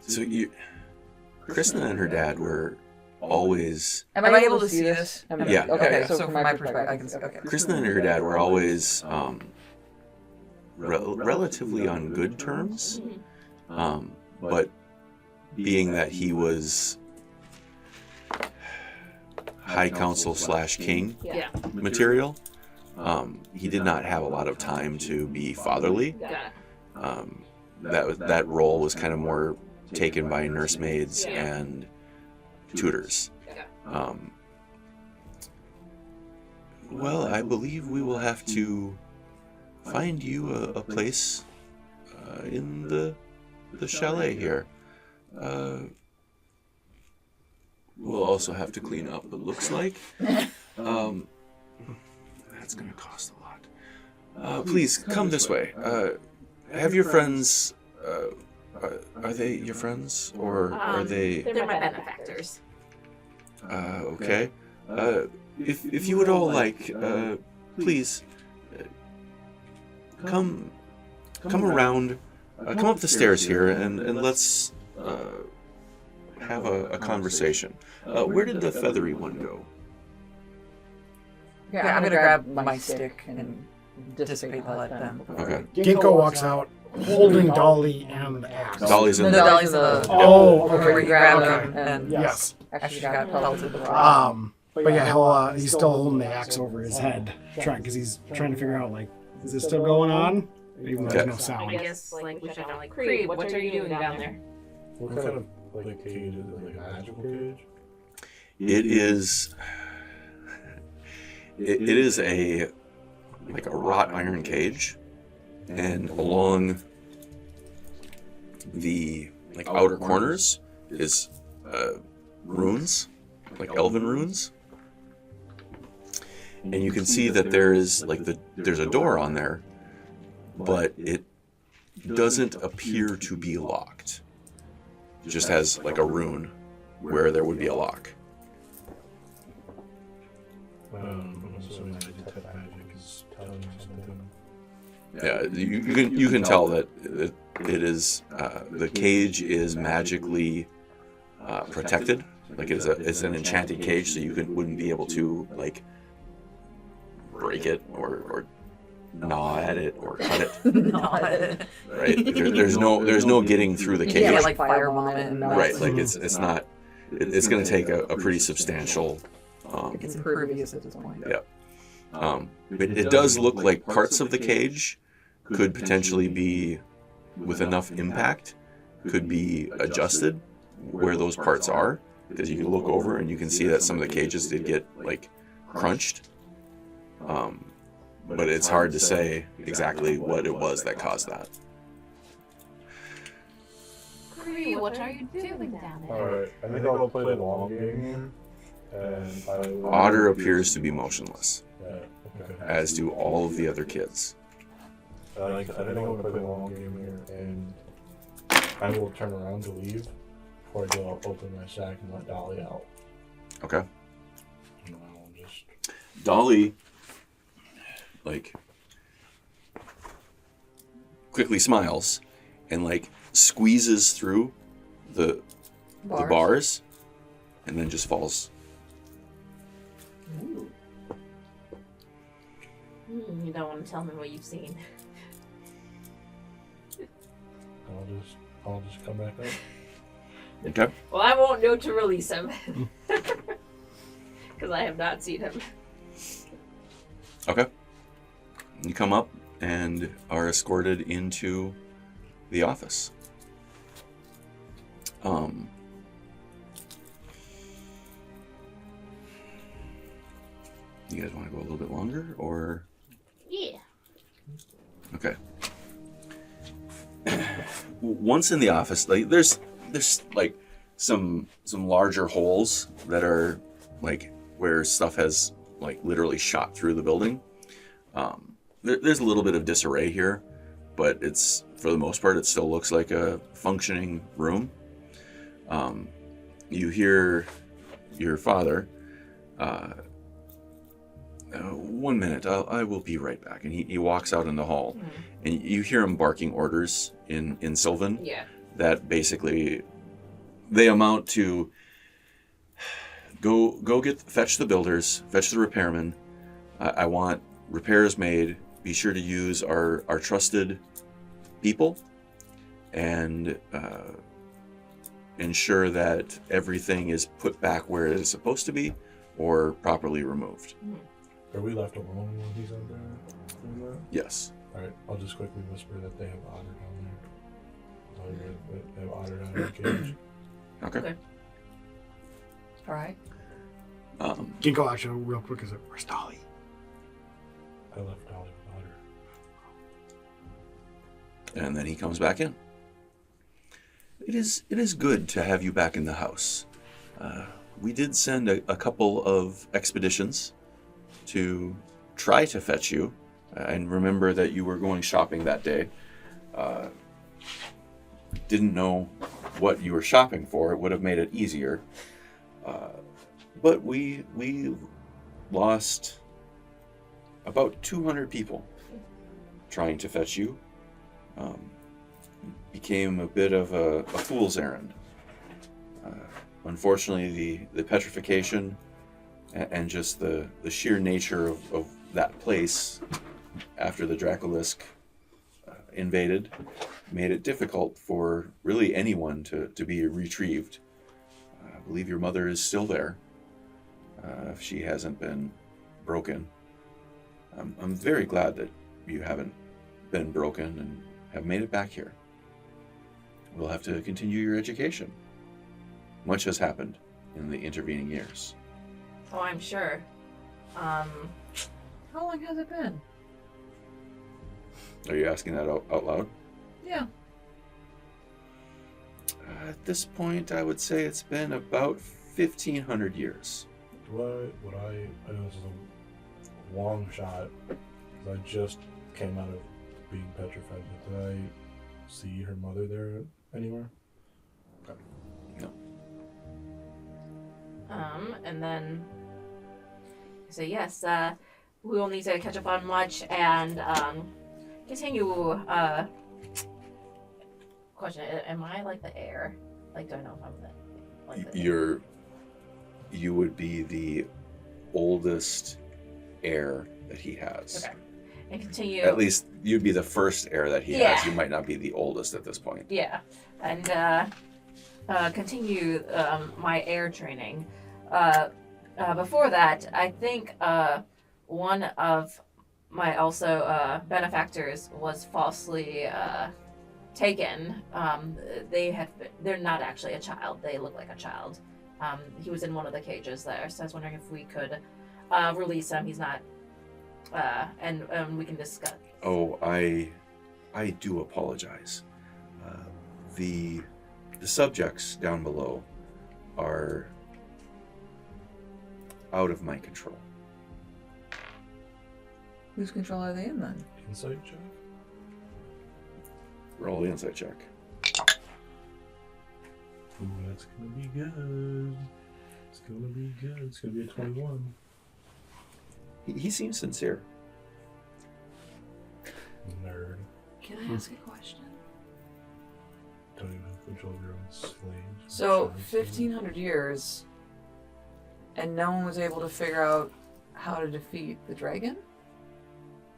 So Kristen and her dad were always. Am I able to see this? Yeah. Okay, so from my perspective, I can see. Okay. Kristen and her dad were always relatively on good terms, but being that he was High Council / King Yeah. material, he did not have a lot of time to be fatherly. Got it. That role was kind of more taken by nursemaids and tutors. Well, I believe we will have to find you a place in the chalet here. We'll also have to clean up, it looks like. That's going to cost a lot. Please, come this way. Have your friends... are they your friends, or are they... They're my benefactors. Okay. If you would all like, please, come around, come up the stairs here, and let's have a conversation. Where did the feathery one go? Yeah, I'm gonna grab my stick and dissipate the light then. Okay. Ginkgo walks out holding Dolly and the axe. Dolly's in No, the... Dolly's the. Oh, Where okay. we grabbed Okay. him and Yes. actually got pelted with the rock. But yeah, he's still holding the axe over his head, because he's trying to figure out, like, is this still going on? Even though there's no I sound. guess like we should have like Kree. What are you doing down there? What kind of like cage is it? Like a magical cage? It is... It is a wrought iron cage, and along the outer corners is runes, like elven runes, and you can see that there is there's a door on there, but it doesn't appear to be locked. It just has like a rune where there would be a lock. I'm assuming that detect magic is telling you something. Yeah, you can tell that it is the cage is magically protected. Like it's an enchanted cage, so you wouldn't be able to like break it or gnaw at it or cut it. Not it. Right? There's no getting through the cage. Yeah, like firebomb it and Right, like it's not. It's going to take a pretty substantial. It's impervious at this point. Yeah. But it does look like parts of the cage could potentially be, with enough impact, could be adjusted where those parts are, because you can look over and you can see that some of the cages did get like crunched. But it's hard to say exactly what it was that caused that. Kree, what are you doing down there? Alright, I think I'll play the long game here. And I will... Otter appears to be motionless, Yeah, okay. as do all of the other kids. I think I'll play the long game here, and I will turn around to leave. Before I go, I'll open my sack and let Dolly out. Okay. And I'll just... Dolly, like, quickly smiles and, like, squeezes through the bars and then just falls. Ooh. You don't want to tell me what you've seen. I'll just come back up. Okay. Well, I won't know to release him. Because I have not seen him. Okay. You come up and are escorted into the office. You guys want to go a little bit longer, or? Yeah. Okay. Once in the office, like there's like some larger holes that are like where stuff has like literally shot through the building. There's a little bit of disarray here, but it's, for the most part, it still looks like a functioning room. You hear your father, 1 minute, I will be right back. And he walks out in the hall, and you hear him barking orders in Sylvan. Yeah. That basically, they amount to fetch the builders, fetch the repairmen. I want repairs made. Be sure to use our trusted people, and ensure that everything is put back where it is supposed to be or properly removed. Are we left alone when he's out there doing that? Yes. Alright, I'll just quickly whisper that they have Otter down there. They have Otter down in the cage. Okay. All right. Ginko, actually, real quick, is it, where's Dolly? I left Dolly with Otter. And then he comes back in. It is good to have you back in the house. We did send a couple of expeditions to try to fetch you, and remember that you were going shopping that day. Didn't know what you were shopping for. It would have made it easier. But we lost about 200 people trying to fetch you. Became a bit of a fool's errand. Unfortunately, the petrification and just the sheer nature of that place after the Dracolisk invaded made it difficult for really anyone to be retrieved. I believe your mother is still there, if she hasn't been broken. I'm very glad that you haven't been broken and have made it back here. We'll have to continue your education. Much has happened in the intervening years. Oh, I'm sure. How long has it been? Are you asking that out loud? Yeah. At this point, I would say it's been about 1,500 years. I know this is a long shot, because I just came out of being petrified, but did I see her mother there anywhere? Okay. No. And then so yes, we will need to catch up on much and continue. Question: am I like the heir? Like, do I know if I'm the? You would be the oldest heir that he has. Okay. and continue. At least you'd be the first heir that he Yeah. has. You might not be the oldest at this point. Yeah, and continue my air training. Before that, I think one of my also benefactors was falsely taken. They're not actually a child. They look like a child. He was in one of the cages there, so I was wondering if we could release him. He's not, and we can discuss. Oh, I do apologize. The subjects down below are out of my control. Whose control are they in then? Insight check. Roll the insight check. Ooh, that's gonna be good. It's gonna be good. It's gonna be a 21. He seems sincere. Nerd. Can I ask a question? Don't even have control of your own slaves. So, 1,500 years, and no one was able to figure out how to defeat the dragon?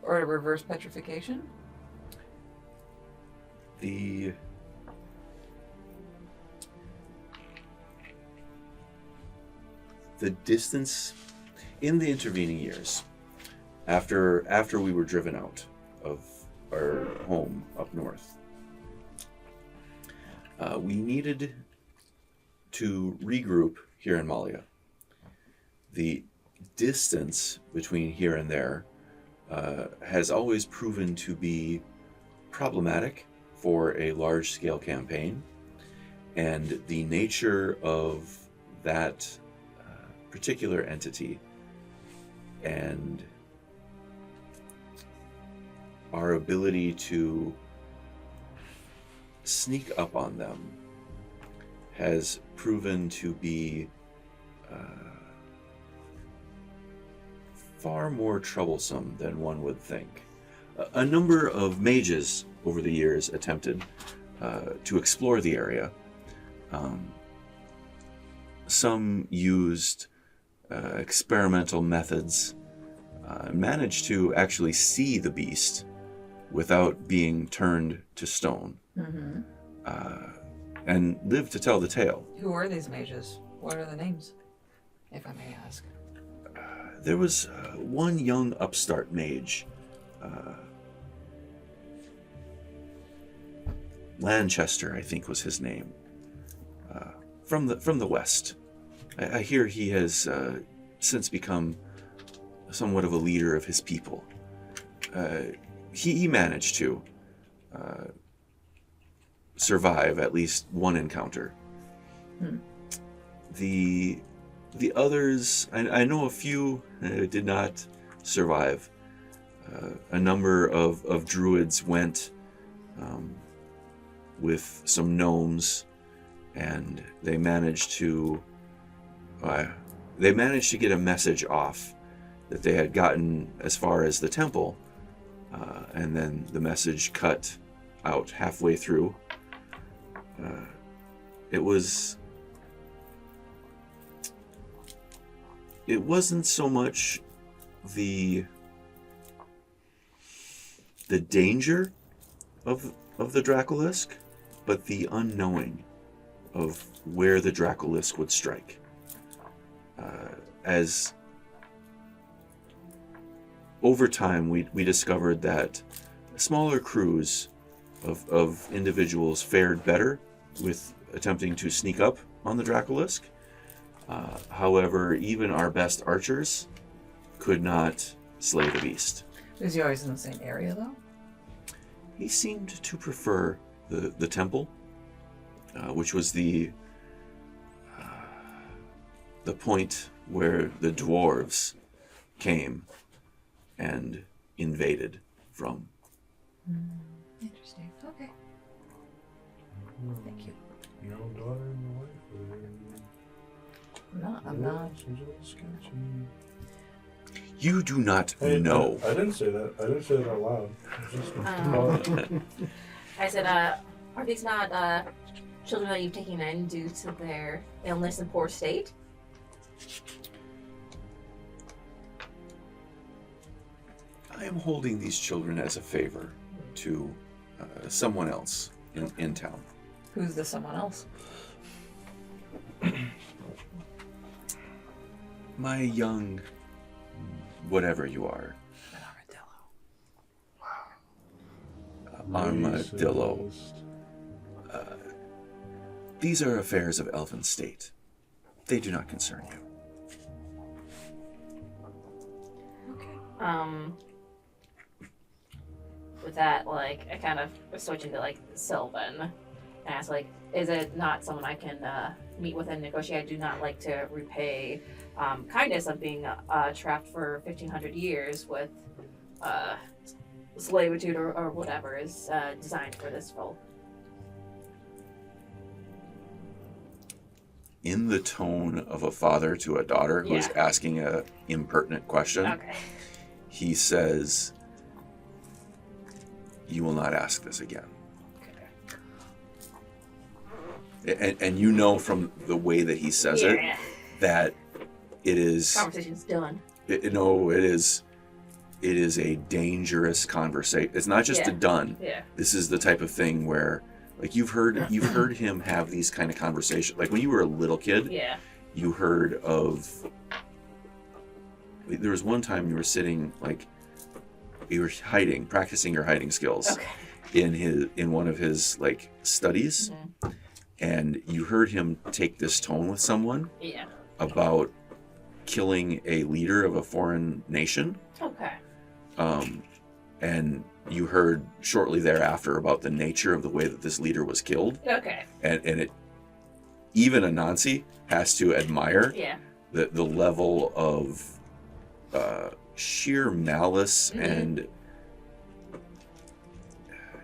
Or to reverse petrification? The distance in the intervening years, after we were driven out of our home up north, we needed to regroup here in Malia. The distance between here and there has always proven to be problematic for a large-scale campaign, and the nature of that particular entity and our ability to sneak up on them has proven to be far more troublesome than one would think. A number of mages over the years attempted to explore the area. Some used experimental methods, managed to actually see the beast without being turned to stone, and lived to tell the tale. Who are these mages? What are the names, if I may ask? There was one young upstart mage, Lanchester, I think was his name, from the west. I hear he has since become somewhat of a leader of his people. He managed to survive at least one encounter. The others, I know a few did not survive. A number of druids went with some gnomes, and they managed to get a message off that they had gotten as far as the temple, and then the message cut out halfway through. It wasn't so much the danger of the Dracolisk, but the unknowing of where the Dracolisk would strike. As over time, we discovered that smaller crews of individuals fared better with attempting to sneak up on the Dracolisk. However, even our best archers could not slay the beast. Was he always in the same area, though? He seemed to prefer the temple, which was the point where the dwarves came and invaded from. Interesting. Okay. Thank you. Your own daughter and your wife. I'm not. Seems a little sketchy. You do not Hey, know. I didn't say that. I didn't say that out loud. I said, are these not children that you've taken in due to their illness and poor state? I am holding these children as a favor to someone else in town. Who's the someone else? My young, whatever you are, Armadillo. These are affairs of Elven State. They do not concern you. With that, like, I kind of switch into, like, Sylvan and ask, like, is it not someone I can meet with and negotiate? I do not like to repay kindness of being trapped for 1,500 years with slavitude or whatever is designed for this role. In the tone of a father to a daughter who is asking a impertinent question, he says, "You will not ask this again." And you know from the way that he says it that it is Conversation's done. It is a dangerous conversation. It's not just a done. Yeah. This is the type of thing where, like, you've heard him have these kind of conversations. Like when you were a little kid, you heard of. There was one time you were sitting, like, you were practicing your hiding skills in one of his, like, studies, and you heard him take this tone with someone about killing a leader of a foreign nation. And you heard shortly thereafter about the nature of the way that this leader was killed. And it, even Anansi has to admire the level of sheer malice and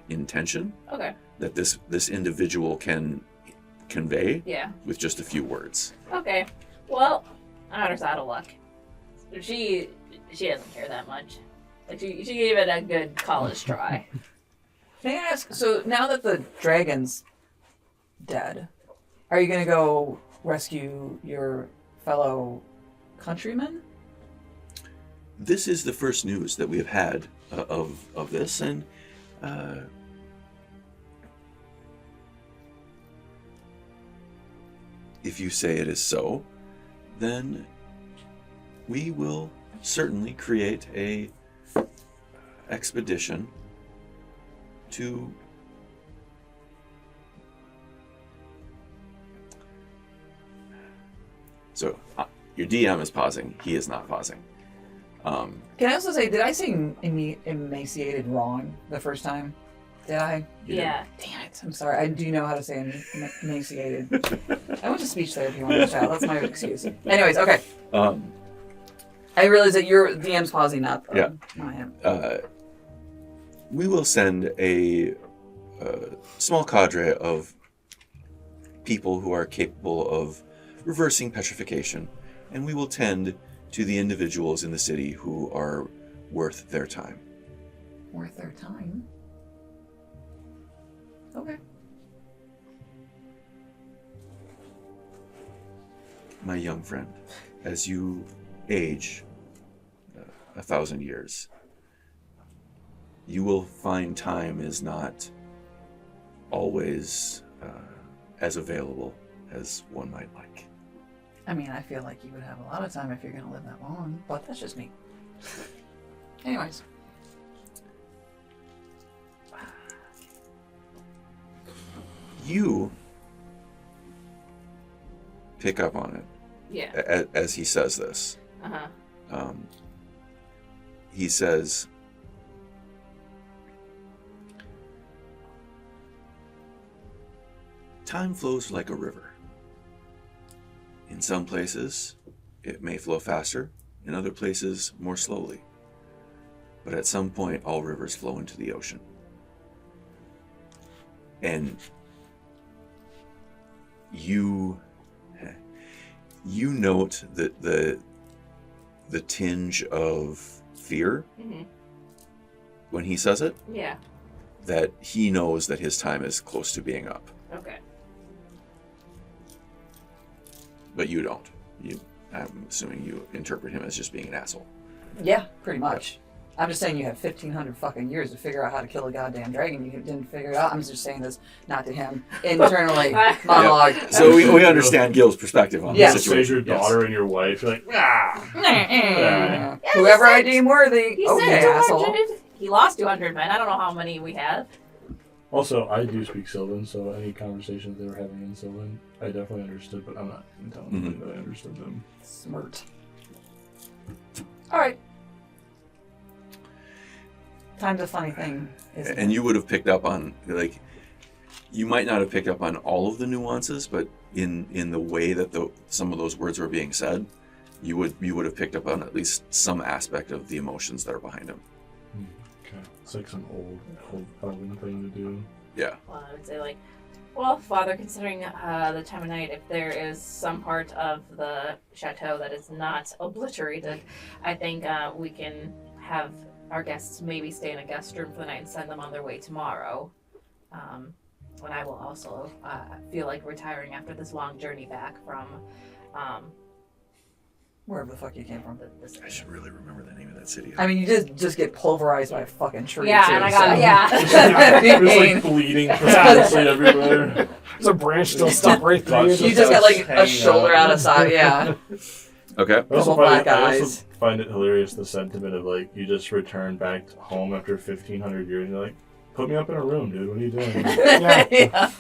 intention that this individual can convey with just a few words. Well, Otter's out of luck. She doesn't care that much. Like she gave it a good college try. May I ask, so now that the dragon's dead, are you going to go rescue your fellow countrymen? This is the first news that we have had of this, and if you say it is so, then we will certainly create a expedition to your DM is pausing. He is not pausing. Can I also say, did I say emaciated wrong the first time? Did I? Yeah. Damn it. I'm sorry. I do know how to say emaciated. I went to speech therapy when I was a child. That's my excuse. Anyways, okay. I realize that your DM's pausing, not him. We will send a small cadre of people who are capable of reversing petrification, and we will tend to the individuals in the city who are worth their time. Worth their time? Okay. My young friend, as you age 1,000 years, you will find time is not always as available as one might like. I mean, I feel like you would have a lot of time if you're going to live that long, but that's just me. Anyways. You pick up on it. Yeah. As he says this. He says, time flows like a river. In some places, it may flow faster. In other places, more slowly. But at some point, all rivers flow into the ocean. And you note that the tinge of fear when he says it. Yeah. That he knows that his time is close to being up. Okay. But you don't. I'm assuming you interpret him as just being an asshole. Yeah, pretty much. I'm just saying you had 1,500 fucking years to figure out how to kill a goddamn dragon. You didn't figure it out. I'm just saying this, not to him. Internally, monologue. So we understand Gil's perspective on Yes. the Save situation. your daughter and your wife. You're like, ah. Yeah. Whoever I deem worthy. He Okay, said 200. asshole. He lost 200 men. I don't know how many we have. Also, I do speak Sylvan, so any conversations they were having in Sylvan, I definitely understood, but I'm not going to tell them that I understood them. Smart. All right. Time's a funny thing, isn't And it? you would have picked up on, like, you might not have picked up on all of the nuances, but in the way that some of those words were being said, you would have picked up on at least some aspect of the emotions that are behind them. Okay. It's like some old elven thing to do. Yeah. Well, I would say like, well, Father, considering the time of night, if there is some part of the chateau that is not obliterated, I think we can have our guests maybe stay in a guest room for the night and send them on their way tomorrow. And I will also feel like retiring after this long journey back from Wherever the fuck you came from. the city. I should really remember the name of that city. I mean, you did just get pulverized by a fucking tree. Yeah, too, and I got so. yeah. It was like bleeding profusely everywhere. There's a branch still stuck right through You you. just got like a Hanging shoulder out. out of side, yeah. Okay. I also, Couple black I eyes. also find it hilarious the sentiment of like you just returned back home after 1,500 years and you're like, put me up in a room, dude. What are you doing? Yeah. Yeah.